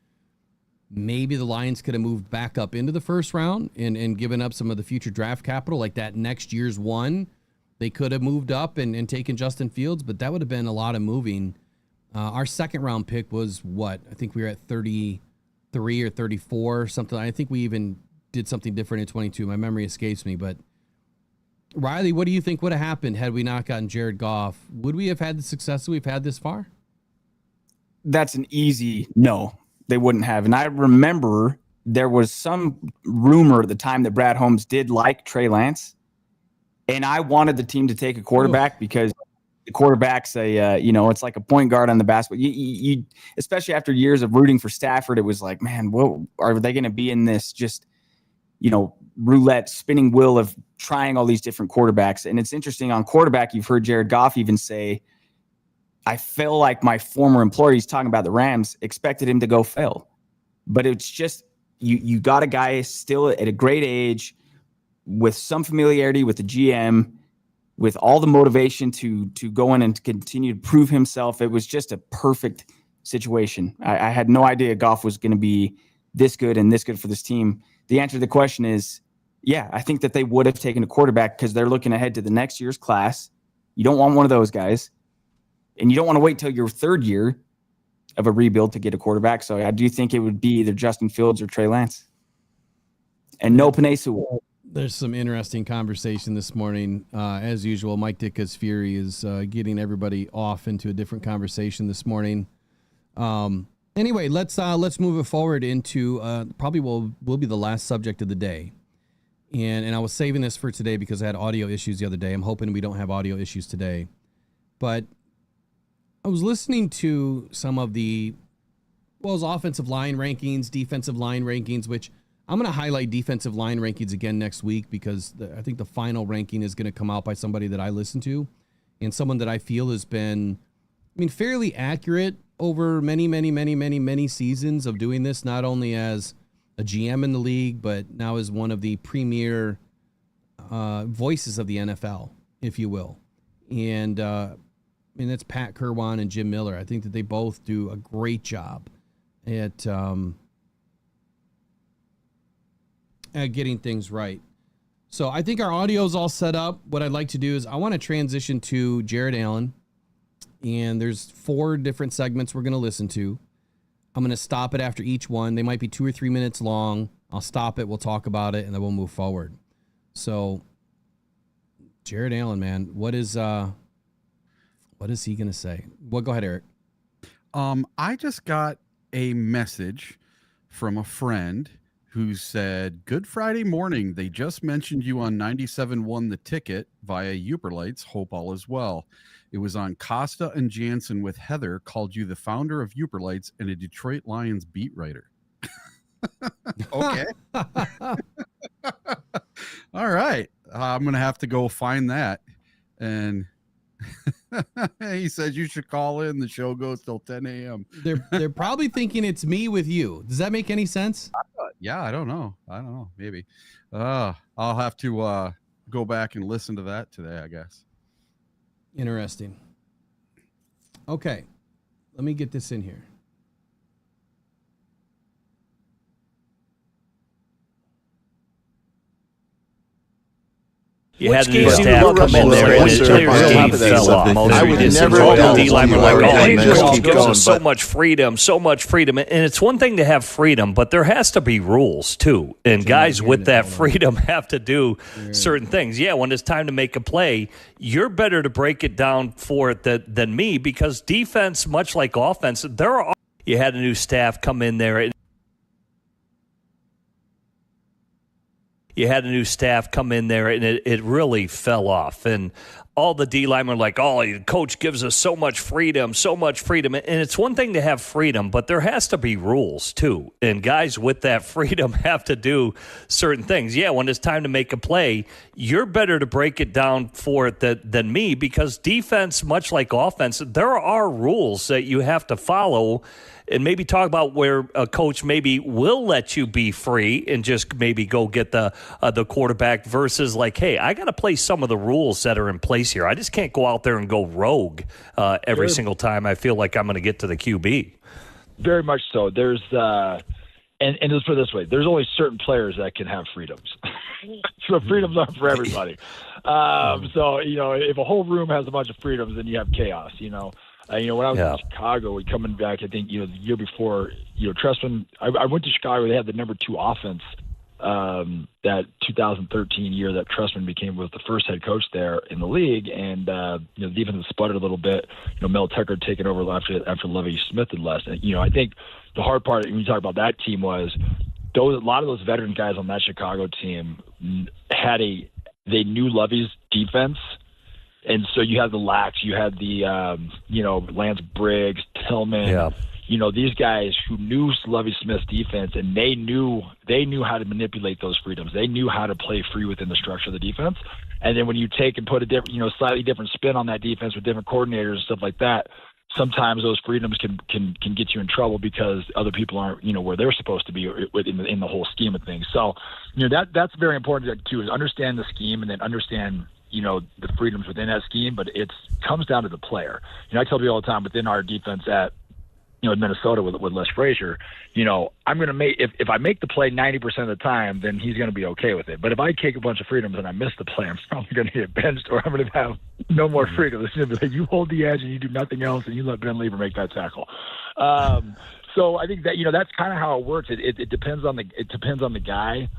Speaker 5: Maybe the Lions could have moved back up into the first round and given up some of the future draft capital, like that next year's one. They could have moved up and taken Justin Fields, but that would have been a lot of moving. Our second round pick was what? I think we were at 33 or 34 or something. I think we even did something different in 22. My memory escapes me, but Riley, what do you think would have happened had we not gotten Jared Goff? Would we have had the success that we've had this far?
Speaker 6: That's an easy no. They wouldn't have. And I remember there was some rumor at the time that Brad Holmes did like Trey Lance. And I wanted the team to take a quarterback because the quarterback's it's like a point guard on the basketball. You especially after years of rooting for Stafford, it was like, man, what are they going to be in this just, roulette spinning wheel of trying all these different quarterbacks? And it's interesting on quarterback. You've heard Jared Goff even say, I feel like my former employer, he's talking about the Rams, expected him to go fail. But it's just, you got a guy still at a great age with some familiarity with the GM, with all the motivation to go in and continue to prove himself. It was just a perfect situation. I had no idea Goff was going to be this good and this good for this team. The answer to the question is, yeah, I think that they would have taken a quarterback because they're looking ahead to the next year's class. You don't want one of those guys. And you don't want to wait till your third year of a rebuild to get a quarterback. So I do think it would be either Justin Fields or Trey Lance. And no Penei Sewell.
Speaker 5: There's some interesting conversation this morning. As usual, Mike Ditka's Fury is getting everybody off into a different conversation this morning. Anyway, let's move it forward into probably will be the last subject of the day. And I was saving this for today because I had audio issues the other day. I'm hoping we don't have audio issues today. But I was listening to some of the offensive line rankings, defensive line rankings, which I'm going to highlight defensive line rankings again next week because I think the final ranking is going to come out by somebody that I listen to and someone that I feel has been, fairly accurate over many seasons of doing this, not only as a GM in the league, but now as one of the premier voices of the NFL, if you will. And that's Pat Kirwan and Jim Miller. I think that they both do a great job at getting things right. So I think our audio is all set up. What I'd like to do is I want to transition to Jared Allen. And there's 4 different segments we're going to listen to. I'm going to stop it after each one. They might be 2 or 3 minutes long. I'll stop it. We'll talk about it, and then we'll move forward. So, Jared Allen, man, what is he going to say? Well, go ahead, Eric.
Speaker 4: I just got a message from a friend who said, "Good Friday morning. They just mentioned you on 97.1 The Ticket via YOOPERLITES. Hope all is well. It was on Costa and Jansen with Heather, called you the founder of YOOPERLITES and a Detroit Lions beat writer." Okay. All right. I'm going to have to go find that. And he says you should call in. The show goes till 10 a.m.
Speaker 5: They're probably thinking it's me with you. Does that make any sense?
Speaker 4: Yeah, I don't know. Maybe. I'll have to go back and listen to that today, I guess.
Speaker 5: Interesting. Okay. Let me get this in here.
Speaker 7: You had a new staff come in there, and the players' game fell off.
Speaker 8: I would never
Speaker 7: all the
Speaker 8: tell
Speaker 7: D-linemen
Speaker 8: someone
Speaker 7: were like,
Speaker 8: like
Speaker 7: oh, he
Speaker 8: that,
Speaker 7: just
Speaker 8: man. Keep
Speaker 7: gives
Speaker 8: going,
Speaker 7: us so
Speaker 8: but-
Speaker 7: much freedom. And it's one thing to have freedom, but there has to be rules, too. And guys with that freedom have to do certain things. Yeah, when it's time to make a play, you're better to break it down for it than me, because defense, much like offense, you had a new staff come in there, and it really fell off. And all the D-linemen were like, oh, the coach gives us so much freedom. And it's one thing to have freedom, but there has to be rules, too. And guys with that freedom have to do certain things. Yeah, when it's time to make a play, you're better to break it down for it than me, because defense, much like offense, there are rules that you have to follow. And maybe talk about where a coach maybe will let you be free and just maybe go get the quarterback, versus like, hey, I got to play some of the rules that are in place here. I just can't go out there and go rogue every single time I feel like I'm going to get to the QB.
Speaker 9: Very much so. There's and let's put it this way: there's only certain players that can have freedoms. So freedoms aren't for everybody. So if a whole room has a bunch of freedoms, then you have chaos. When I was in Chicago, coming back, I think, the year before, Trestman, I went to Chicago. They had the number 2 offense that 2013 year that Trestman was the first head coach there in the league. And, the defense sputtered a little bit. Mel Tucker taking over after Lovie Smith had left. And, I think the hard part when you talk about that team was a lot of those veteran guys on that Chicago team they knew Lovie's defense. And so you had the Lax, you had the, Lance Briggs, Tillman, these guys who knew Lovie Smith's defense, and they knew how to manipulate those freedoms. They knew how to play free within the structure of the defense. And then when you take and put a different, slightly different spin on that defense with different coordinators and stuff like that, sometimes those freedoms can get you in trouble because other people aren't, where they're supposed to be in the whole scheme of things. So, that's very important too, is understand the scheme and then understand the freedoms within that scheme, but it comes down to the player. I tell people all the time within our defense at, in Minnesota with Les Frazier, I'm going to if I make the play 90% of the time, then he's going to be okay with it. But if I take a bunch of freedoms and I miss the play, I'm probably going to get benched, or I'm going to have no more freedom. It's going to be like, you hold the edge and you do nothing else, and you let Ben Lever make that tackle. So I think that, that's kind of how it works. It depends on the guy.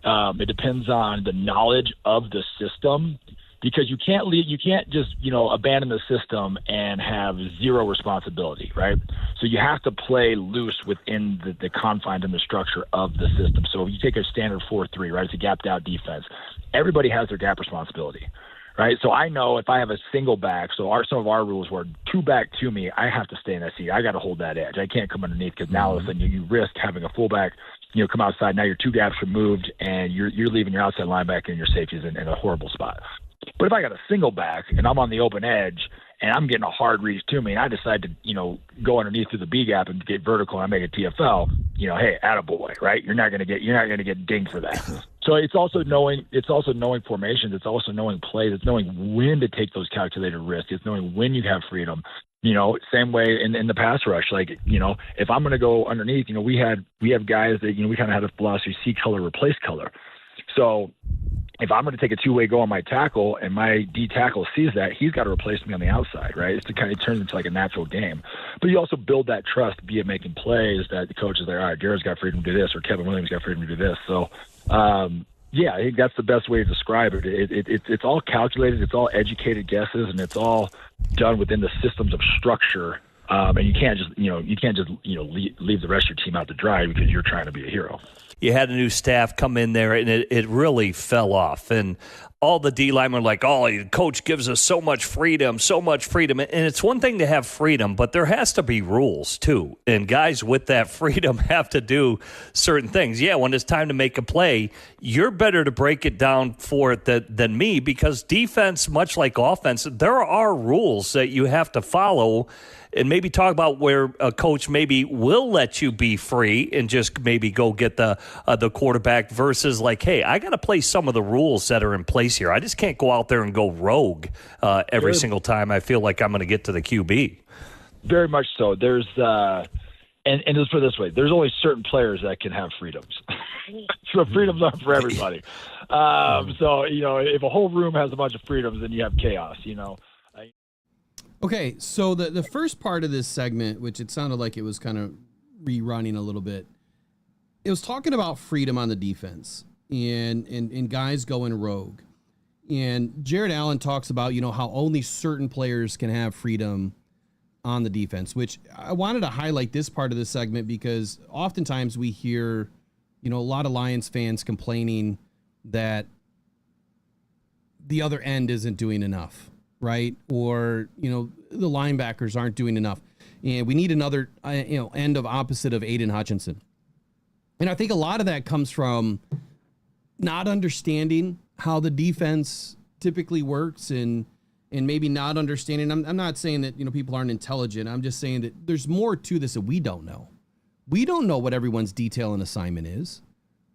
Speaker 9: It depends on the knowledge of the system, because you can't just, abandon the system and have zero responsibility, right? So you have to play loose within the confines and the structure of the system. So if you take a standard 4-3, right, it's a gapped out defense. Everybody has their gap responsibility, right? So I know if I have a single back, some of our rules were 2 back to me, I have to stay in that seat. I got to hold that edge. I can't come underneath, because now all of a sudden you risk having a fullback, come outside. Now your 2 gaps removed, and you're leaving your outside linebacker and your safeties in a horrible spot. But if I got a single back and I'm on the open edge and I'm getting a hard reach to me, and I decide to, go underneath through the B gap and get vertical and I make a TFL, hey, attaboy, right? You're not going to get dinged for that. So it's also knowing formations. It's also knowing plays. It's knowing when to take those calculated risks. It's knowing when you have freedom. Same way in the pass rush. Like, if I'm going to go underneath, we have guys that, we kind of had a philosophy, see color, replace color. So if I'm going to take a 2-way go on my tackle and my D tackle sees that, he's got to replace me on the outside, right? It turns into like a natural game. But you also build that trust via making plays that the coach is like, all right, Jared's got freedom to do this, or Kevin Williams got freedom to do this. So, I think that's the best way to describe it. It's all calculated, it's all educated guesses, and it's all done within the systems of structure. And you can't just leave the rest of your team out to dry because you're trying to be a hero.
Speaker 7: You had a new staff come in there, and it really fell off. And all the D-linemen were like, oh, the coach gives us so much freedom. And it's one thing to have freedom, but there has to be rules, too. And guys with that freedom have to do certain things. Yeah, when it's time to make a play, you're better to break it down for it than me, because defense, much like offense, there are rules that you have to follow. And maybe talk about where a coach maybe will let you be free and just maybe go get the quarterback, versus like, hey, I got to play some of the rules that are in place here. I just can't go out there and go rogue every single time I feel like I'm going to get to the QB.
Speaker 9: Very much so. There's and let's put it this way: there's only certain players that can have freedoms. So freedoms aren't for everybody. So, if a whole room has a bunch of freedoms, then you have chaos,
Speaker 5: Okay, so the first part of this segment, which it sounded like it was kind of rerunning a little bit, it was talking about freedom on the defense and guys going rogue. And Jared Allen talks about, how only certain players can have freedom on the defense, which I wanted to highlight this part of the segment because oftentimes we hear, a lot of Lions fans complaining that the other end isn't doing enough, right? Or, the linebackers aren't doing enough. And we need another, end of opposite of Aiden Hutchinson. And I think a lot of that comes from not understanding how the defense typically works and maybe not understanding. I'm not saying that, people aren't intelligent. I'm just saying that there's more to this that we don't know. We don't know what everyone's detail and assignment is.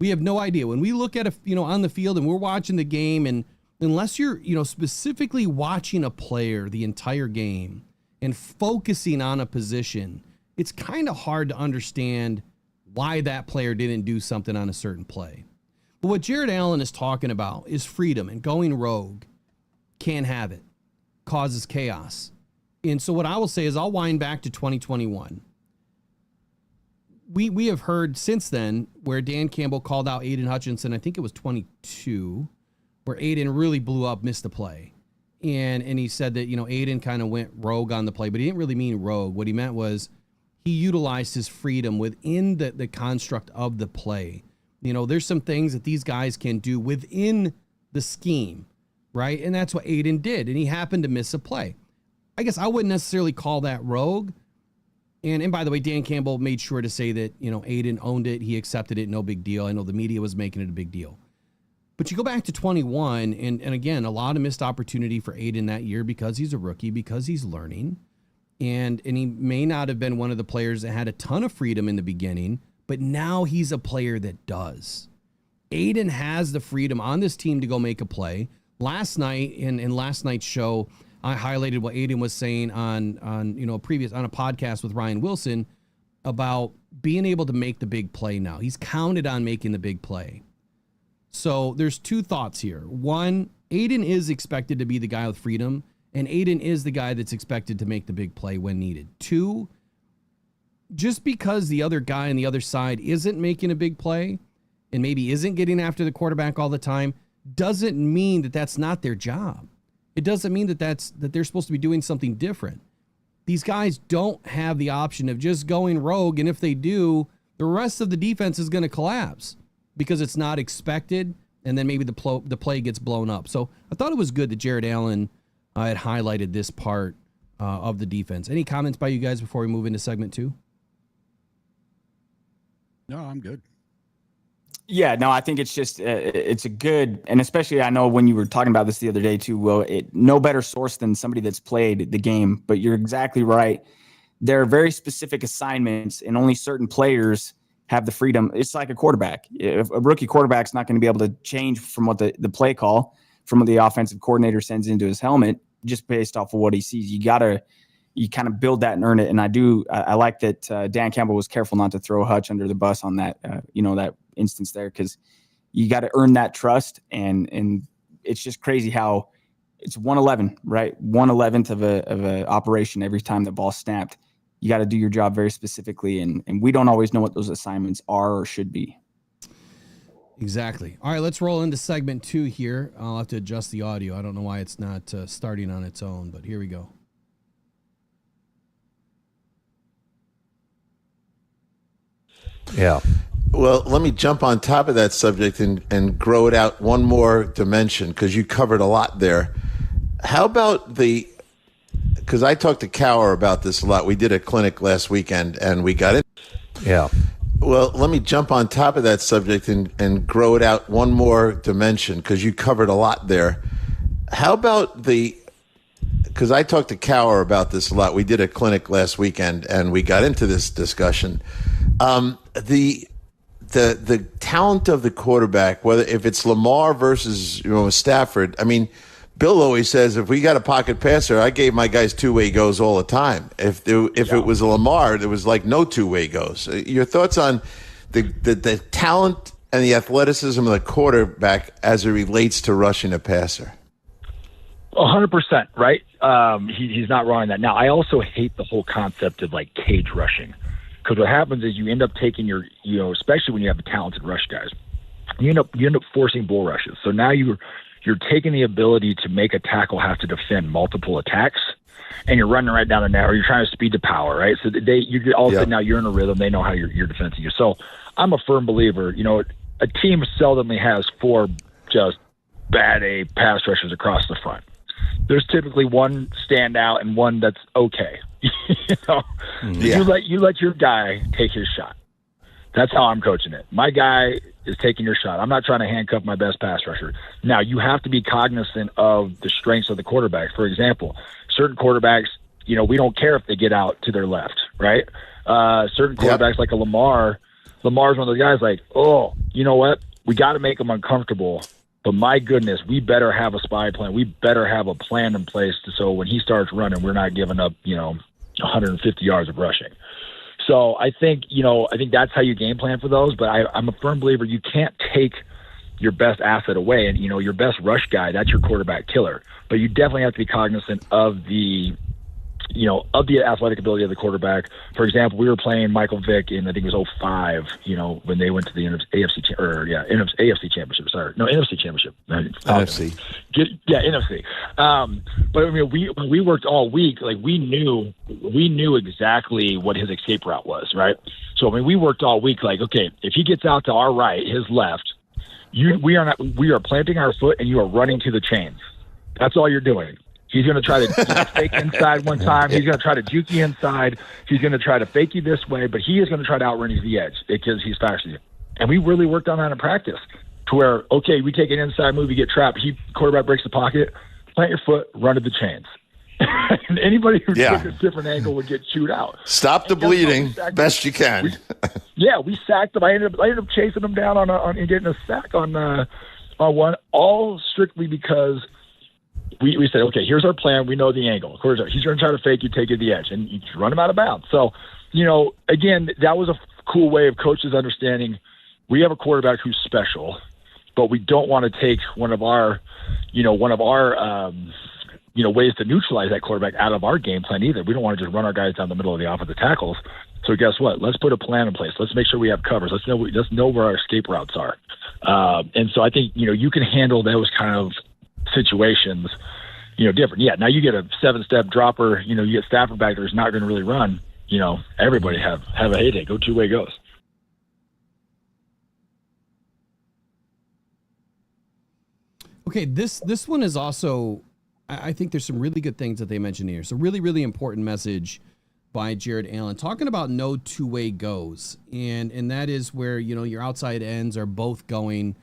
Speaker 5: We have no idea. When we look at on the field and we're watching the game, and unless you're, specifically watching a player the entire game and focusing on a position, it's kind of hard to understand why that player didn't do something on a certain play. But what Jared Allen is talking about is freedom, and going rogue can't have it, causes chaos. And so what I will say is I'll wind back to 2021. We have heard since then where Dan Campbell called out Aiden Hutchinson, I think it was 22, where Aiden really blew up, missed the play. And he said that, Aiden kind of went rogue on the play, but he didn't really mean rogue. What he meant was he utilized his freedom within the construct of the play. There's some things that these guys can do within the scheme, right? And that's what Aiden did, and he happened to miss a play. I guess I wouldn't necessarily call that rogue. And by the way, Dan Campbell made sure to say that, Aiden owned it. He accepted it. No big deal. I know the media was making it a big deal. But you go back to 21, and again, a lot of missed opportunity for Aiden that year because he's a rookie, because he's learning. And he may not have been one of the players that had a ton of freedom in the beginning, but now he's a player that does. Aiden has the freedom on this team to go make a play. Last night, in last night's show, I highlighted what Aiden was saying on a podcast with Ryan Wilson about being able to make the big play now. He's counted on making the big play. So there's two thoughts here. One, Aiden is expected to be the guy with freedom, and Aiden is the guy that's expected to make the big play when needed. Two, just because the other guy on the other side isn't making a big play and maybe isn't getting after the quarterback all the time doesn't mean that that's not their job. It doesn't mean that they're supposed to be doing something different. These guys don't have the option of just going rogue, and if they do, the rest of the defense is going to collapse because it's not expected, and then maybe the play gets blown up. So I thought it was good that Jared Allen had highlighted this part of the defense. Any comments by you guys before we move into segment 2?
Speaker 4: No, I'm good.
Speaker 6: Yeah, no, I think it's just it's a good, and especially I know when you were talking about this the other day too, Will, no better source than somebody that's played the game. But you're exactly right. There are very specific assignments, and only certain players have the freedom. It's like a quarterback. If a rookie quarterback's not going to be able to change from what the play call, from what the offensive coordinator sends into his helmet, just based off of what he sees. You kind of build that and earn it. And I like that Dan Campbell was careful not to throw Hutch under the bus on that, that instance there, because you got to earn that trust. And it's just crazy how it's 1/11, right? 1/11th of a operation every time the ball's snapped. You got to do your job very specifically. And we don't always know what those assignments are or should be.
Speaker 5: Exactly. All right, let's roll into segment 2 here. I'll have to adjust the audio. I don't know why it's not starting on its own, but here we go.
Speaker 7: Yeah.
Speaker 8: Well, let me jump on top of that subject and grow it out one more dimension, because you covered a lot there. How about because I talked to Cower about this a lot. We did a clinic last weekend and we got it.
Speaker 7: Yeah.
Speaker 8: Well, let me jump on top of that subject and grow it out one more dimension, because you covered a lot there. How about because I talked to Cower about this a lot. We did a clinic last weekend and we got into this discussion. The talent of the quarterback, whether if it's Lamar versus Stafford. I mean, Bill always says if we got a pocket passer, I gave my guys two-way goes all the time. If it was a Lamar, there was like no two-way goes. Your thoughts on the talent and the athleticism of the quarterback as it relates to rushing a passer.
Speaker 9: 100%, right? He's not wrong on that. Now, I also hate the whole concept of like cage rushing, because what happens is you end up taking your, especially when you have the talented rush guys, you end up forcing bull rushes. So now you're taking the ability to make a tackle have to defend multiple attacks, and you're running right down the net, or you're trying to speed to power, right? So you all of a sudden now you're in a rhythm. They know how you're defending you. So I'm a firm believer. A team seldomly has 4 just bad A pass rushers across the front. There's typically one standout and one that's okay. You let your guy take his shot. That's how I'm coaching it. My guy is taking your shot. I'm not trying to handcuff my best pass rusher. Now, you have to be cognizant of the strengths of the quarterback. For example, certain quarterbacks, we don't care if they get out to their left, right? Certain quarterbacks like a Lamar's one of those guys like, oh, you know what? We got to make them uncomfortable. But my goodness, we better have a spy plan. We better have a plan in place so when he starts running, we're not giving up, 150 yards of rushing. So I think that's how you game plan for those. But I'm a firm believer you can't take your best asset away. And, your best rush guy, that's your quarterback killer. But you definitely have to be cognizant of the athletic ability of the quarterback. For example, we were playing Michael Vick in, I think it was 2005, when they went to the AFC Championship. Sorry. No, NFC Championship.
Speaker 8: NFC.
Speaker 9: NFC. But when we worked all week, like we knew exactly what his escape route was, right? So we worked all week like, okay, if he gets out to our right, his left, we are planting our foot and you are running to the chains. That's all you're doing. He's going to try to fake inside one time. He's going to try to juke you inside. He's going to try to fake you this way, but he is going to try to outrun you to the edge because he's faster than you. And we really worked on that in practice to where, okay, we take an inside move, you get trapped. Quarterback breaks the pocket, plant your foot, run to the chains. And anybody who took a different angle would get chewed out.
Speaker 8: Stop the bleeding best you can.
Speaker 9: We sacked him. I ended up chasing him down and getting a sack on one, all strictly because we said, okay, here's our plan. We know the angle. Of course, he's going to try to fake you, take you to the edge, and you run him out of bounds. So, again, that was a cool way of coaches understanding we have a quarterback who's special, but we don't want to take one of our ways to neutralize that quarterback out of our game plan either. We don't want to just run our guys down the middle of the offensive tackles. So guess what? Let's put a plan in place. Let's make sure we have covers. Let's know where our escape routes are. And so I think, you can handle those kind of situations, different. Yeah, now you get a 7-step dropper, you get Stafford back there who's not going to really run, everybody have a heyday. Go two-way goes.
Speaker 5: Okay, this one is also, I think there's some really good things that they mentioned here. So really, really important message by Jared Allen talking about no two-way goes. And that is where, your outside ends are both getting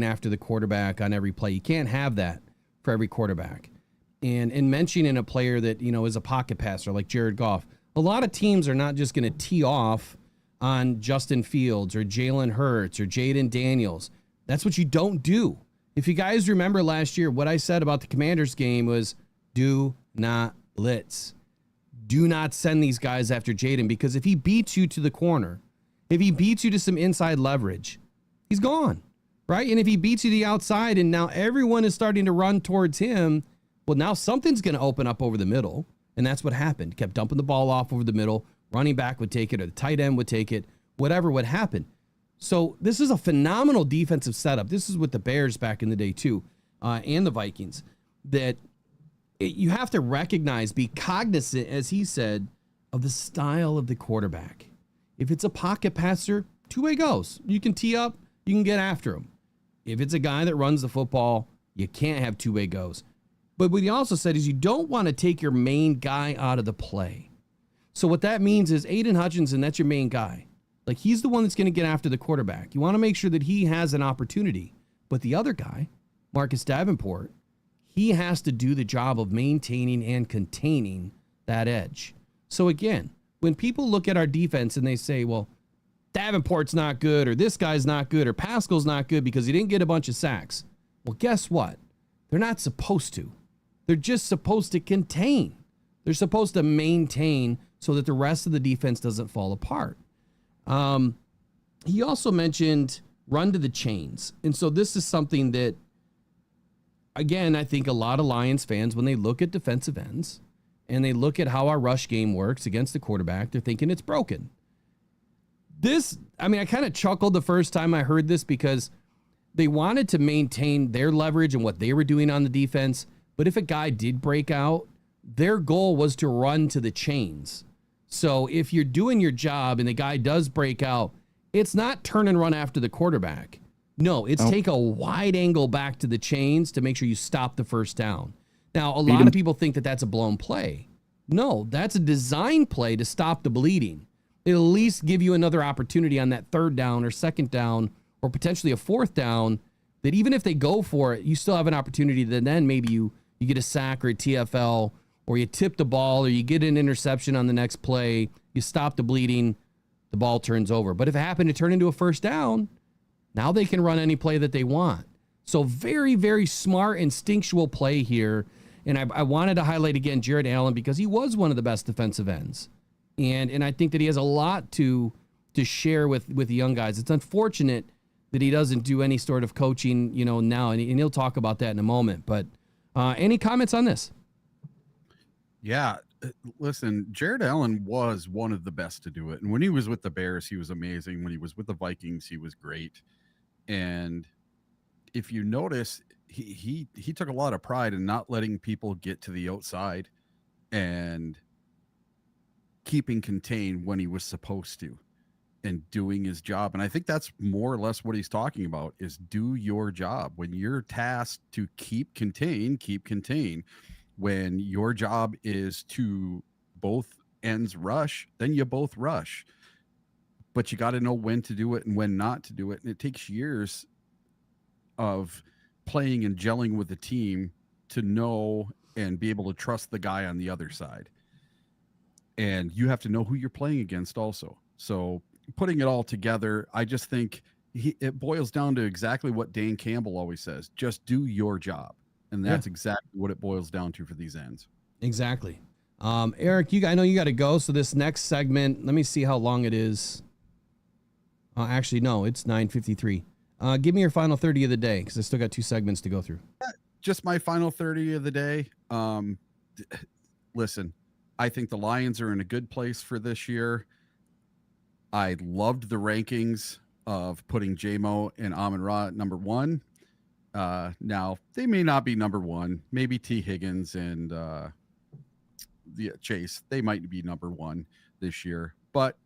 Speaker 5: after the quarterback on every play. You can't have that for every quarterback. And mentioning a player that, is a pocket passer like Jared Goff, a lot of teams are not just going to tee off on Justin Fields or Jalen Hurts or Jaden Daniels. That's what you don't do. If you guys remember last year, what I said about the Commanders game was do not blitz. Do not send these guys after Jaden, because if he beats you to the corner, if he beats you to some inside leverage, he's gone. Right? And if he beats you to the outside and now everyone is starting to run towards him, well, now something's going to open up over the middle. And that's what happened. Kept dumping the ball off over the middle. Running back would take it, or the tight end would take it, whatever would happen. So this is a phenomenal defensive setup. This is with the Bears back in the day too, and the Vikings, that you have to recognize, be cognizant, as he said, of the style of the quarterback. If it's a pocket passer, two-way goes. You can tee up, you can get after him. If it's a guy that runs the football, you can't have two-way goes. But what he also said is you don't want to take your main guy out of the play. So what that means is Aiden Hutchinson, that's your main guy. Like, he's the one that's going to get after the quarterback. You want to make sure that he has an opportunity. But the other guy, Marcus Davenport, he has to do the job of maintaining and containing that edge. So again, when people look at our defense and they say, well, Davenport's not good, or this guy's not good, or Pascal's not good because he didn't get a bunch of sacks. Well, guess what? They're not supposed to. They're just supposed to contain. They're supposed to maintain so that the rest of the defense doesn't fall apart. He also mentioned run to the chains. And so this is something that, again, I think a lot of Lions fans, when they look at defensive ends and they look at how our rush game works against the quarterback, they're thinking it's broken. I kind of chuckled the first time I heard this because they wanted to maintain their leverage and what they were doing on the defense. But if a guy did break out, their goal was to run to the chains. So if you're doing your job and the guy does break out, it's not turn and run after the quarterback. No, it's take a wide angle back to the chains to make sure you stop the first down. Now, a lot of people think that that's a blown play. No, that's a design play to stop the bleeding. It'll at least give you another opportunity on that third down or second down or potentially a fourth down, that even if they go for it, you still have an opportunity that then maybe you get a sack or a TFL, or you tip the ball, or you get an interception on the next play, you stop the bleeding, the ball turns over. But if it happened to turn into a first down, now they can run any play that they want. So very, very smart, instinctual play here. And I wanted to highlight again Jared Allen because he was one of the best defensive ends. And I think that he has a lot to share with the young guys. It's unfortunate that he doesn't do any sort of coaching, now, and he'll talk about that in a moment. But any comments on this?
Speaker 4: Yeah, listen, Jared Allen was one of the best to do it. And when he was with the Bears, he was amazing. When he was with the Vikings, he was great. And if you notice, he took a lot of pride in not letting people get to the outside and keeping contained when he was supposed to and doing his job. And I think that's more or less what he's talking about, is do your job. When you're tasked to keep contained. When your job is to both ends rush, then you both rush. But you got to know when to do it and when not to do it. And it takes years of playing and gelling with the team to know and be able to trust the guy on the other side. And you have to know who you're playing against also. So putting it all together, I just think it boils down to exactly what Dan Campbell always says. Just do your job. And that's exactly what it boils down to for these ends.
Speaker 5: Exactly. Eric, I know you got to go. So this next segment, let me see how long it is. Actually, no, it's 9:53. Give me your final 30 of the day, because I still got 2 segments to go through.
Speaker 4: Just my final 30 of the day. Listen, I think the Lions are in a good place for this year. I loved the rankings of putting J-Mo and Amon-Ra at number 1. Now, they may not be number 1. Maybe T. Higgins and Chase, they might be number 1 this year. But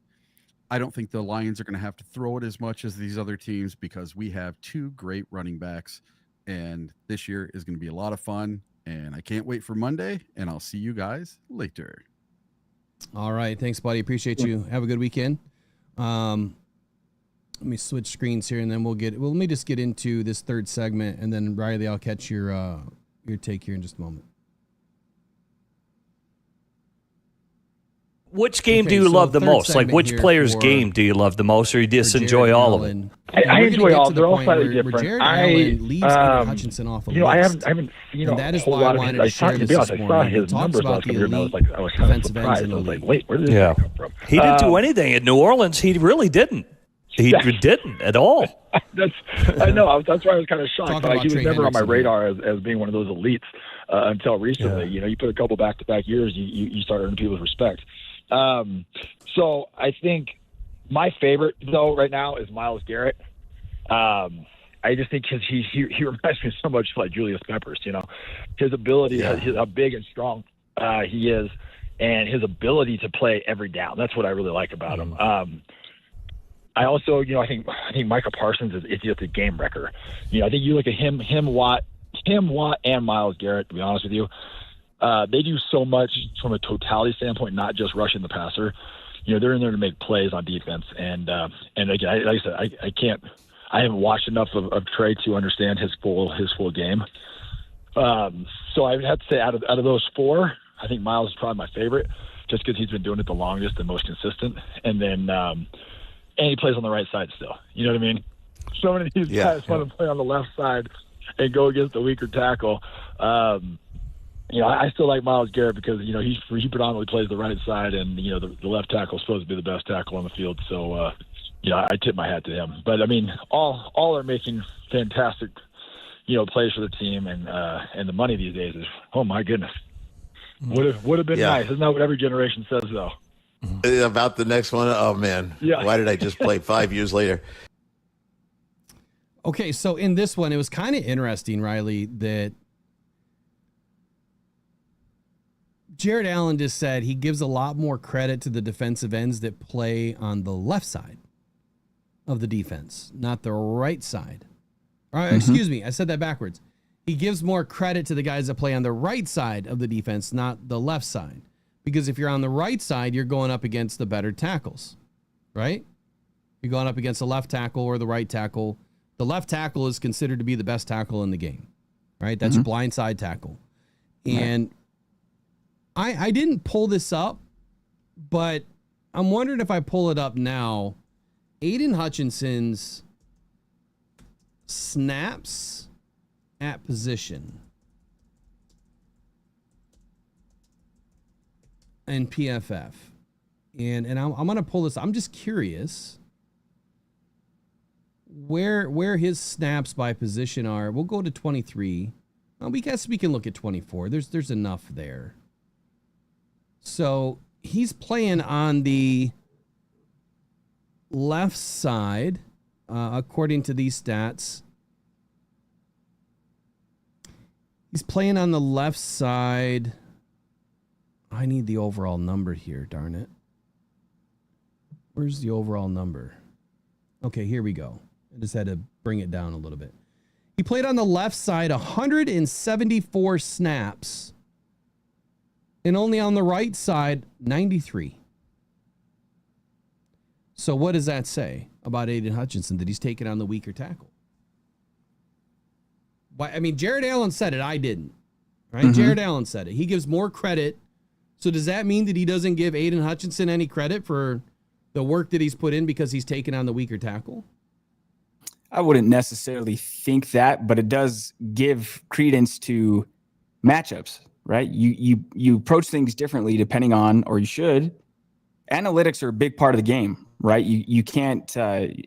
Speaker 4: I don't think the Lions are going to have to throw it as much as these other teams, because we have 2 great running backs. And this year is going to be a lot of fun. And I can't wait for Monday. And I'll see you guys later.
Speaker 5: All right. Thanks, buddy. Appreciate you. Have a good weekend. Let me switch screens here, and then let me just get into this third segment, and then Riley, I'll catch your take here in just a moment.
Speaker 7: Which game do you love the most? Like, which player's game do you love the most, or you just enjoy all of it?
Speaker 9: I enjoy all. They're all slightly different.
Speaker 5: Jared Allen leaves Hutchinson off a list.
Speaker 9: I haven't seen
Speaker 5: and that is why I wanted to share this this morning.
Speaker 9: His
Speaker 5: talks
Speaker 9: numbers
Speaker 5: about the
Speaker 9: I was
Speaker 5: elite
Speaker 9: kind of
Speaker 5: defensive ends
Speaker 9: surprised.
Speaker 5: in
Speaker 9: I
Speaker 5: the
Speaker 9: was like,
Speaker 5: league.
Speaker 9: wait, where did this come from?
Speaker 7: He didn't do anything in New Orleans. He really didn't. He didn't at all.
Speaker 9: I know. That's why I was kind of shocked. Like, he was never on my
Speaker 5: Hendrickson
Speaker 9: radar as being one of those elites until recently. Yeah. You put a couple back-to-back years, you start earning people's respect. So I think my favorite, though, right now is Myles Garrett. I just think because he reminds me so much like Julius Peppers. His ability, how big and strong he is, and his ability to play every down. That's what I really like about him. I also, I think Micah Parsons is just a game wrecker. I think you look at him, Watt, and Myles Garrett. To be honest with you, they do so much from a totality standpoint, not just rushing the passer. They're in there to make plays on defense. And again, like I said, I haven't watched enough of Trey to understand his full game. So I would have to say out of those 4, I think Myles is probably my favorite, just because he's been doing it the longest and most consistent. And then, and he plays on the right side still. You know what I mean? So many of these guys want to play on the left side and go against the weaker tackle. I still like Myles Garrett because, he predominantly plays the right side, and, the left tackle is supposed to be the best tackle on the field. So I tip my hat to him. But I mean, all are making fantastic, plays for the team, and the money these days is, oh my goodness, would have been nice. Isn't that what every generation says though?
Speaker 8: About the next one? Oh man, why did I just play 5 years later?
Speaker 5: Okay, so in this one, it was kind of interesting, Riley, that Jared Allen just said he gives a lot more credit to the defensive ends that play on the left side of the defense, not the right side. Excuse me, I said that backwards. He gives more credit to the guys that play on the right side of the defense, not the left side. Because if you're on the right side, you're going up against the better tackles, right? You're going up against the left tackle or the right tackle. The left tackle is considered to be the best tackle in the game, right? That's your blind side tackle. And I didn't pull this up, but I'm wondering if I pull it up now. Aiden Hutchinson's snaps at position and PFF. And I'm going to pull this. I'm just curious where his snaps by position are. We'll go to 23. We guess we can look at 24. There's enough there. So he's playing on the left side, according to these stats. He's playing on the left side. I need the overall number here, darn it. Where's the overall number? Okay, here we go. I just had to bring it down a little bit. He played on the left side 174 snaps, and only on the right side 93. So what does that say about Aiden Hutchinson, that he's taken on the weaker tackle? Why? I mean, Jared Allen said it. I didn't. Right? Jared Allen said it. He gives more credit. So does that mean that he doesn't give Aiden Hutchinson any credit for the work that he's put in because he's taken on the weaker tackle?
Speaker 6: I wouldn't necessarily think that, but it does give credence to matchups, right? You approach things differently depending on, or you should. Analytics are a big part of the game, right? You can't,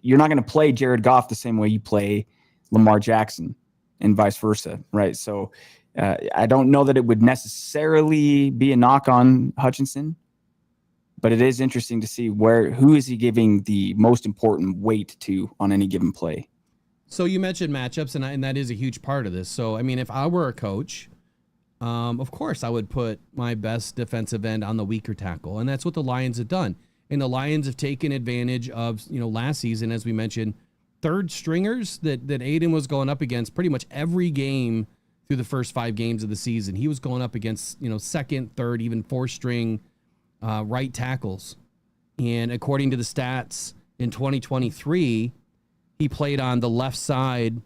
Speaker 6: you're not going to play Jared Goff the same way you play Lamar Jackson and vice versa, right? So I don't know that it would necessarily be a knock on Hutchinson, but it is interesting to see who is he giving the most important weight to on any given play.
Speaker 5: So you mentioned matchups, and that is a huge part of this. So, I mean, if I were a coach, of course I would put my best defensive end on the weaker tackle, and that's what the Lions have done. And the Lions have taken advantage of, last season, as we mentioned, third stringers that Aiden was going up against pretty much every game through the first 5 games of the season. He was going up against, second, third, even fourth string right tackles. And according to the stats in 2023, he played on the left side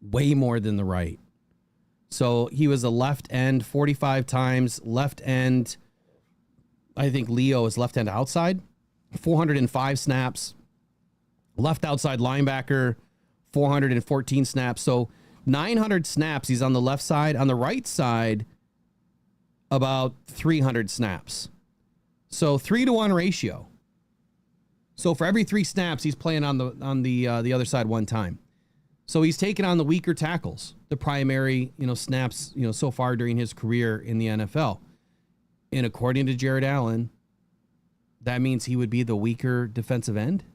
Speaker 5: way more than the right. So he was a left end 45 times, left end, I think Leo is left end outside, 405 snaps, left outside linebacker, 414 snaps. So 900 snaps, he's on the left side. On the right side, about 300 snaps. So 3-to-1 ratio. So for every 3 snaps, he's playing on the other side one time. So he's taken on the weaker tackles, the primary, snaps, so far during his career in the NFL. And according to Jared Allen, that means he would be the weaker defensive end.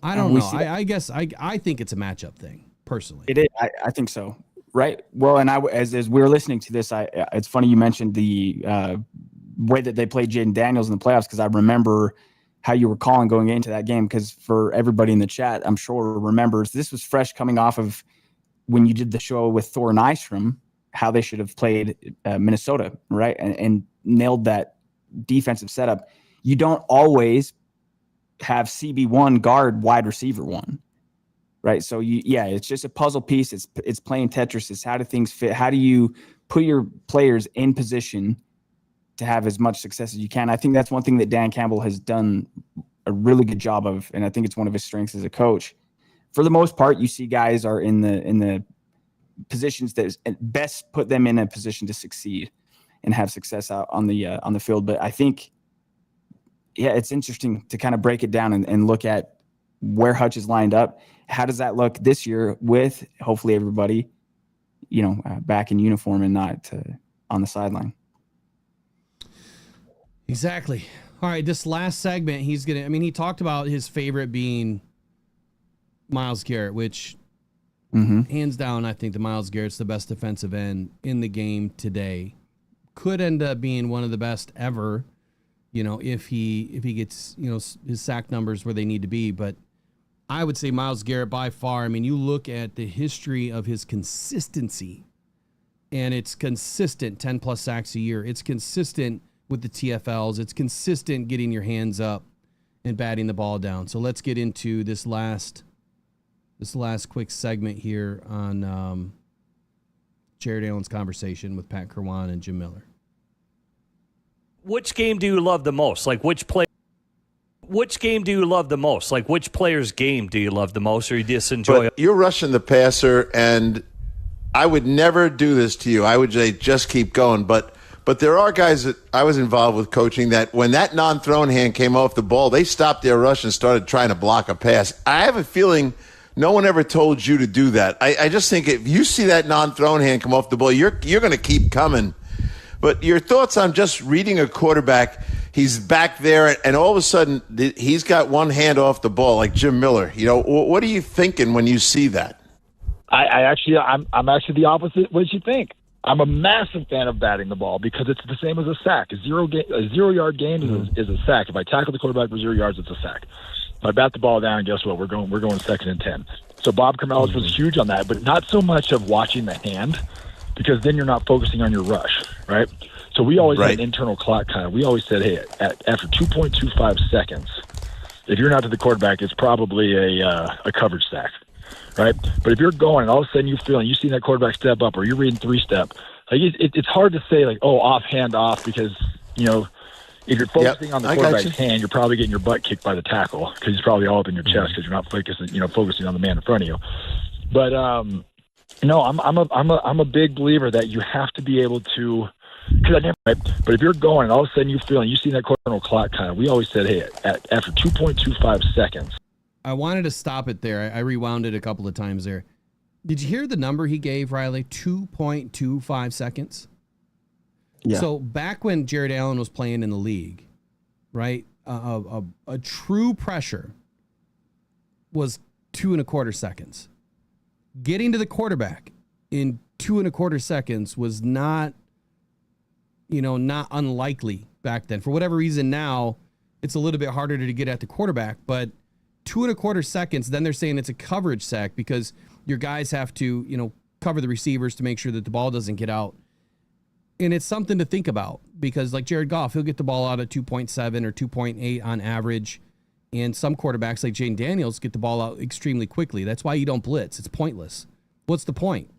Speaker 5: I don't know. I guess I think it's a matchup thing, personally.
Speaker 6: It is. I think so. Right. Well, and as we were listening to this, it's funny you mentioned the way that they played Jaden Daniels in the playoffs, because I remember how you were calling going into that game, because for everybody in the chat, I'm sure remembers, this was fresh coming off of when you did the show with Thor Nystrom, how they should have played Minnesota, right? And nailed that defensive setup. You don't always have CB1 guard wide receiver 1. Right. So it's just a puzzle piece. It's playing Tetris. It's how do things fit? How do you put your players in position to have as much success as you can? I think that's one thing that Dan Campbell has done a really good job of, and I think it's one of his strengths as a coach. For the most part, you see guys are in the positions that best put them in a position to succeed and have success out on the field. But I think yeah, it's interesting to kind of break it down and look at where Hutch is lined up. How does that look this year with hopefully everybody, back in uniform and not on the sideline?
Speaker 5: Exactly. All right, this last segment, he talked about his favorite being Myles Garrett, which hands down, I think the Myles Garrett's the best defensive end in the game today. Could end up being one of the best ever, if he gets, his sack numbers where they need to be. But I would say Myles Garrett by far. I mean, you look at the history of his consistency, and it's consistent 10 plus sacks a year. It's consistent with the TFLs. It's consistent getting your hands up and batting the ball down. So let's get into this last quick segment here on Jared Allen's conversation with Pat Kerwan and Jim Miller.
Speaker 7: Which game do you love the most? Like which game do you love the most? Like which player's game do you love the most, or you just enjoy?
Speaker 8: But you're rushing the passer, and I would never do this to you. I would say just keep going. But there are guys that I was involved with coaching that when that non-thrown hand came off the ball, they stopped their rush and started trying to block a pass. I have a feeling no one ever told you to do that. I just think if you see that non-thrown hand come off the ball, you're going to keep coming. But your thoughts on just reading a quarterback, he's back there, and all of a sudden he's got one hand off the ball like Jim Miller. What are you thinking when you see that?
Speaker 9: I'm actually the opposite. What did you think? I'm a massive fan of batting the ball because it's the same as a sack. A 0-yard gain is a sack. If I tackle the quarterback for 0 yards, it's a sack. If I bat the ball down, guess what? We're going 2nd and 10. So Bob Kermelis was huge on that, but not so much of watching the hand, because then you're not focusing on your rush, right? So we always had an internal clock kind of. We always said, hey, after 2.25 seconds, if you're not to the quarterback, it's probably a coverage sack, right? But if you're going and all of a sudden you see that quarterback step up, or you're reading 3-step, like it's hard to say like, hand off, because if you're focusing on the quarterback's hand, you're probably getting your butt kicked by the tackle because he's probably all up in your chest because you're not focusing on the man in front of you. But no, I'm a big believer that you have to be able to. But if you're going and all of a sudden you see that internal clock kind of. We always said, hey, after 2.25 seconds.
Speaker 5: I wanted to stop it there. I rewound it a couple of times there. Did you hear the number he gave, Riley? 2.25 seconds. Yeah. So back when Jared Allen was playing in the league, right, a true pressure was 2.25 seconds. Getting to the quarterback in 2.25 seconds was not unlikely back then. For whatever reason, now it's a little bit harder to get at the quarterback, but 2.25 seconds, then they're saying it's a coverage sack because your guys have to, cover the receivers to make sure that the ball doesn't get out. And it's something to think about because like Jared Goff, he'll get the ball out at 2.7 or 2.8 on average. And some quarterbacks like Jane Daniels get the ball out extremely quickly. That's why you don't blitz. It's pointless. What's the point?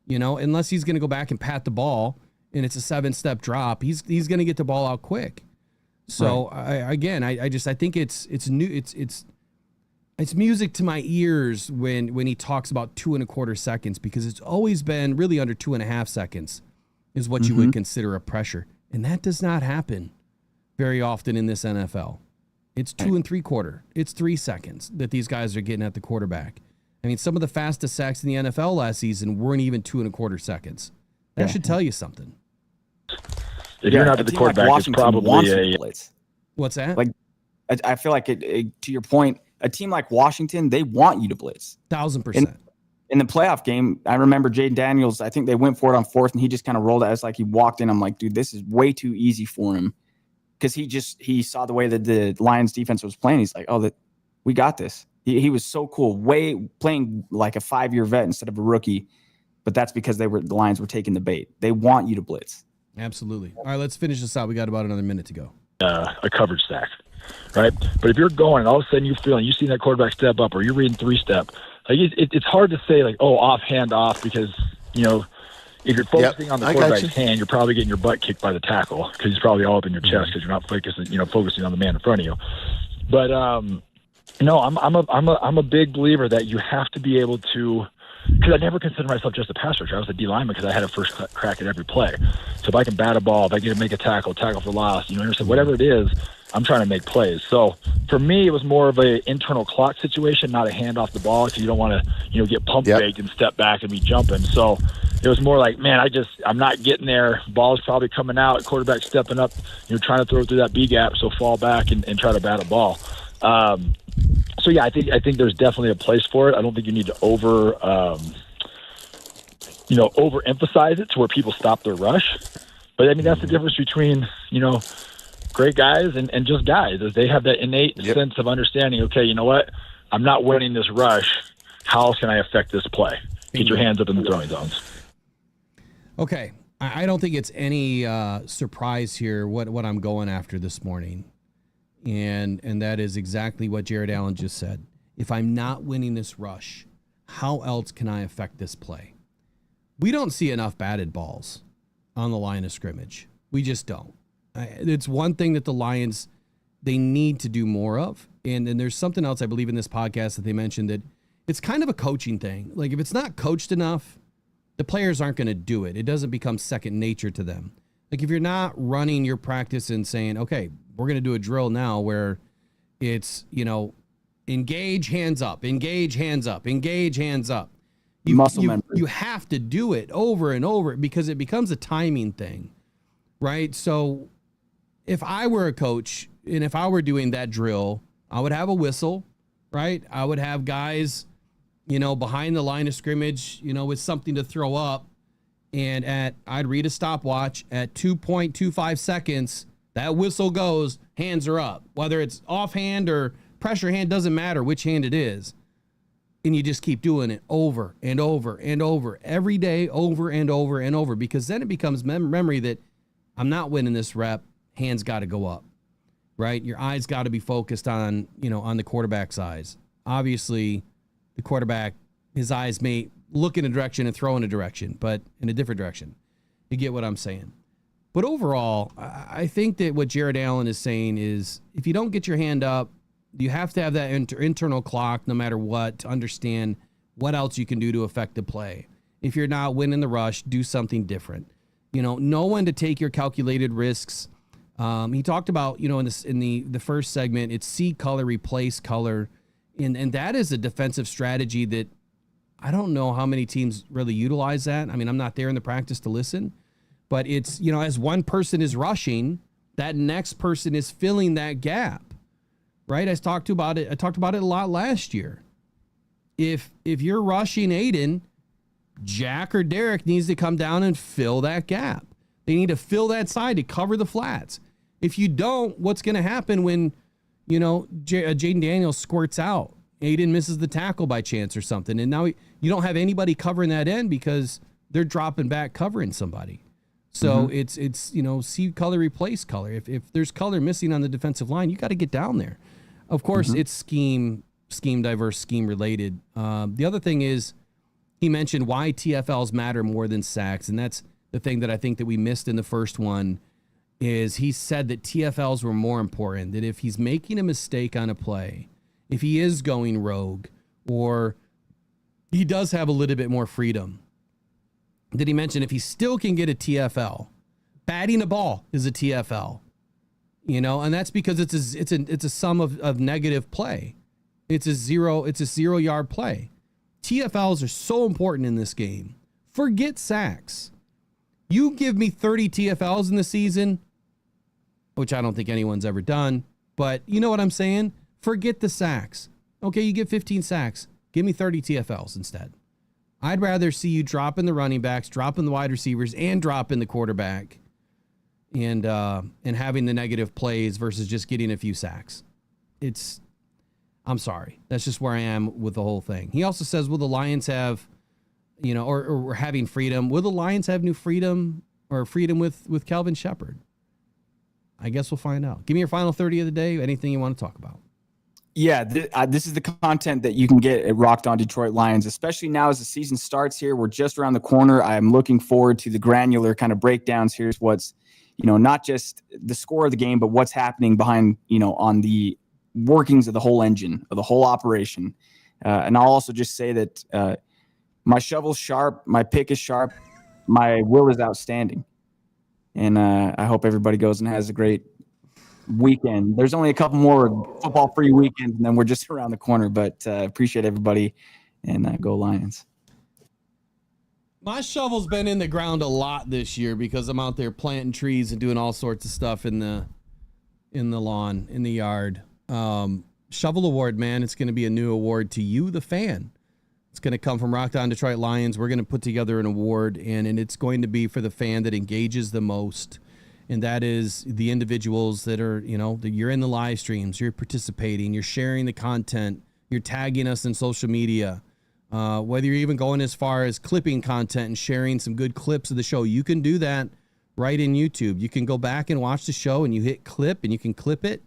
Speaker 5: Unless he's going to go back and pat the ball and it's a 7-step drop, he's going to get the ball out quick. So I think it's new. It's music to my ears when he talks about 2.25 seconds, because it's always been really under 2.5 seconds is what you would consider a pressure. And that does not happen very often in this NFL. It's 2.75. It's 3 seconds that these guys are getting at the quarterback. I mean, some of the fastest sacks in the NFL last season weren't even 2.25 seconds. That should tell you something.
Speaker 9: If you're not to the quarterback, like it's probably a
Speaker 6: blitz.
Speaker 5: What's that?
Speaker 6: Like, I feel like to your point, a team like Washington, they want you to blitz.
Speaker 5: 1,000%.
Speaker 6: In the playoff game, I remember Jayden Daniels, I think they went for it on 4th, and he just kind of rolled it. It's like he walked in. I'm like, dude, this is way too easy for him. Because he saw the way that the Lions defense was playing. He's like, we got this. He was so cool, playing like a 5-year vet instead of a rookie. But that's because the Lions were taking the bait. They want you to blitz.
Speaker 5: Absolutely. All right, let's finish this out. We got about another minute to go.
Speaker 9: A coverage sack, right? But if you're going and all of a sudden you see that quarterback step up, or you're reading 3-step, like it's hard to say like, hand off, because if you're focusing on the quarterback's hand, you're probably getting your butt kicked by the tackle because he's probably all up in your chest because you're not focusing on the man in front of you. But no, I'm a big believer that you have to be able to. Because I never considered myself just a pass rusher. I was a D lineman because I had a first crack at every play. So if I can bat a ball, if I can make a tackle for loss, intercept, whatever it is, I'm trying to make plays. So for me, it was more of an internal clock situation, not a hand off the ball, because you don't want to, get pump faked and step back and be jumping. So it was more like, man, I'm not getting there. Ball's probably coming out, quarterback stepping up, trying to throw through that B gap, so fall back and try to bat a ball. So yeah, I think there's definitely a place for it. I don't think you need to overemphasize it to where people stop their rush. But I mean, that's the difference between, great guys and just guys, is they have that innate sense of understanding, okay, you know what? I'm not winning this rush. How else can I affect this play? Get your hands up in the throwing zones.
Speaker 5: Okay. I don't think it's any surprise here what I'm going after this morning. And that is exactly what Jared Allen just said. If I'm not winning this rush, how else can I affect this play? We don't see enough batted balls on the line of scrimmage. We just don't. It's one thing that the Lions, they need to do more of. And there's something else I believe in this podcast that they mentioned, that it's kind of a coaching thing. Like, if it's not coached enough, the players aren't going to do it. It doesn't become second nature to them. Like, if you're not running your practice and saying, okay, we're going to do a drill now where it's, engage, hands up, engage, hands up, engage, hands up. You have to do it over and over because it becomes a timing thing, right? So if I were a coach and if I were doing that drill, I would have a whistle, right? I would have guys, behind the line of scrimmage, with something to throw up. And I'd read a stopwatch at 2.25 seconds. That whistle goes, hands are up. Whether it's offhand or pressure hand, doesn't matter which hand it is. And you just keep doing it over and over and over every day, over and over and over, because then it becomes memory that I'm not winning this rep. Hands got to go up, right? Your eyes got to be focused on, on the quarterback's eyes. Obviously, the quarterback, his eyes may look in a direction and throw in a direction, but in a different direction. You get what I'm saying? But overall, I think that what Jared Allen is saying is, if you don't get your hand up, you have to have that internal clock no matter what to understand what else you can do to affect the play. If you're not winning the rush, do something different. Know when to take your calculated risks. He talked about, in the first segment, it's see color, replace color. And that is a defensive strategy that I don't know how many teams really utilize that. I mean, I'm not there in the practice to listen, but it's, as one person is rushing, that next person is filling that gap. Right? I talked about it a lot last year. If you're rushing Aiden, Jack or Derek needs to come down and fill that gap. They need to fill that side to cover the flats. If you don't, what's going to happen when, Jaden Daniels squirts out? Aiden misses the tackle by chance or something, and now you don't have anybody covering that end because they're dropping back covering somebody. So it's see color, replace color. If there's color missing on the defensive line, you got to get down there. Of course, it's scheme diverse, scheme related. The other thing is, he mentioned why TFLs matter more than sacks, and that's the thing that I think that we missed in the first one. Is he said that TFLs were more important, that if he's making a mistake on a play, if he is going rogue, or he does have a little bit more freedom, that he mentioned if he still can get a TFL, batting a ball is a TFL. And that's because it's a sum of negative play. It's a 0 yard play. TFLs are so important in this game. Forget sacks. You give me 30 TFLs in the season, which I don't think anyone's ever done, but you know what I'm saying? Forget the sacks. Okay, you get 15 sacks. Give me 30 TFLs instead. I'd rather see you dropping the running backs, dropping the wide receivers, and dropping the quarterback, and having the negative plays versus just getting a few sacks. I'm sorry. That's just where I am with the whole thing. He also says, will the Lions have, or having freedom, will the Lions have new freedom or freedom with Calvin Shepard? I guess we'll find out. Give me your final 30 of the day. Anything you want to talk about?
Speaker 6: Yeah, this is the content that you can get at Rocked On Detroit Lions, especially now as the season starts here. We're just around the corner. I'm looking forward to the granular kind of breakdowns. Here's what's, not just the score of the game, but what's happening behind, on the workings of the whole engine, of the whole operation. And I'll also just say that my shovel's sharp, my pick is sharp, my will is outstanding. And I hope everybody goes and has a great weekend. There's only a couple more football-free weekends, and then we're just around the corner. But appreciate everybody, and go Lions.
Speaker 5: My shovel's been in the ground a lot this year because I'm out there planting trees and doing all sorts of stuff in the lawn, in the yard. Shovel Award, man. It's going to be a new award to you, the fan. It's going to come from Rockhound Detroit Lions. We're going to put together an award, and it's going to be for the fan that engages the most. And that is the individuals that are, you're in the live streams, you're participating, you're sharing the content, you're tagging us in social media. Whether you're even going as far as clipping content and sharing some good clips of the show, you can do that right in YouTube. You can go back and watch the show, and you hit clip, and you can clip it,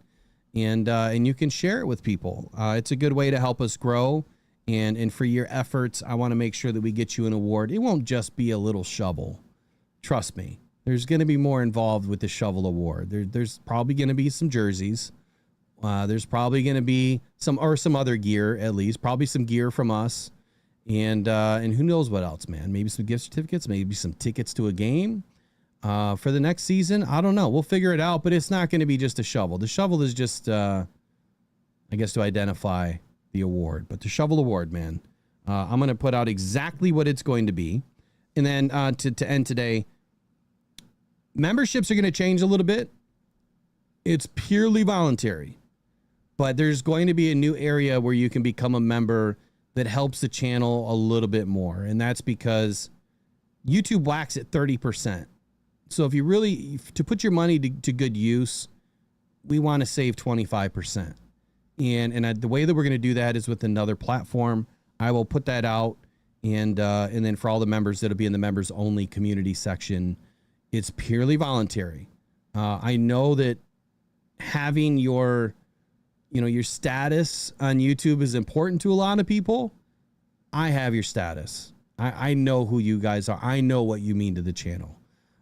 Speaker 5: and you can share it with people. It's a good way to help us grow. And for your efforts, I want to make sure that we get you an award. It won't just be a little shovel. Trust me. There's going to be more involved with the Shovel Award. There's probably going to be some jerseys. There's probably going to be some other gear, at least. Probably some gear from us. And who knows what else, man. Maybe some gift certificates. Maybe some tickets to a game. For the next season, I don't know. We'll figure it out. But it's not going to be just a shovel. The shovel is just, I guess, to identify the award. But the Shovel Award, man. I'm going to put out exactly what it's going to be. And then to end today, memberships are going to change a little bit. It's purely voluntary. But there's going to be a new area where you can become a member that helps the channel a little bit more. And that's because YouTube whacks at 30%. So if you really, to put your money to good use, we want to save 25%. And the way that we're going to do that is with another platform. I will put that out. And then for all the members, that'll be in the members only community section. It's purely voluntary. I know that having your status on YouTube is important to a lot of people. I have your status. I know who you guys are. I know what you mean to the channel.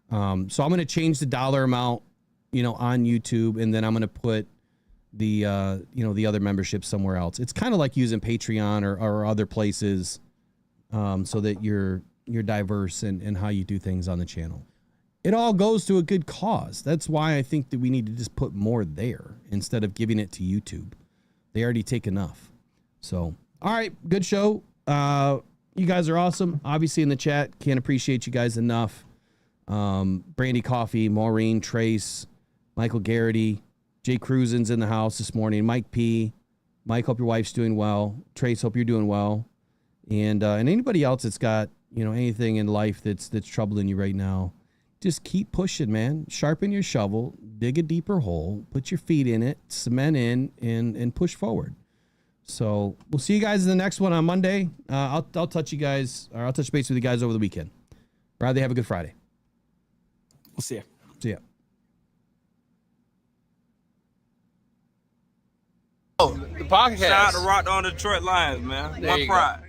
Speaker 5: So I'm going to change the dollar amount, on YouTube, and then I'm going to put the other membership somewhere else. It's kind of like using Patreon or other places, so that you're diverse in how you do things on the channel. It all goes to a good cause. That's why I think that we need to just put more there instead of giving it to YouTube. They already take enough. So, all right, good show. You guys are awesome. Obviously in the chat, can't appreciate you guys enough. Brandy Coffee, Maureen, Trace, Michael Garrity, Jay Cruisin's in the house this morning. Mike P. Mike, hope your wife's doing well. Trace, hope you're doing well. And anybody else that's got, anything in life that's troubling you right now, just keep pushing, man. Sharpen your shovel, dig a deeper hole, put your feet in it, cement in, and push forward. So we'll see you guys in the next one on Monday. I'll touch base with you guys over the weekend. Rather have a good Friday.
Speaker 6: We'll see you.
Speaker 5: See ya.
Speaker 10: The podcast. Shout out to Rockhound Detroit Lions, man. My pride.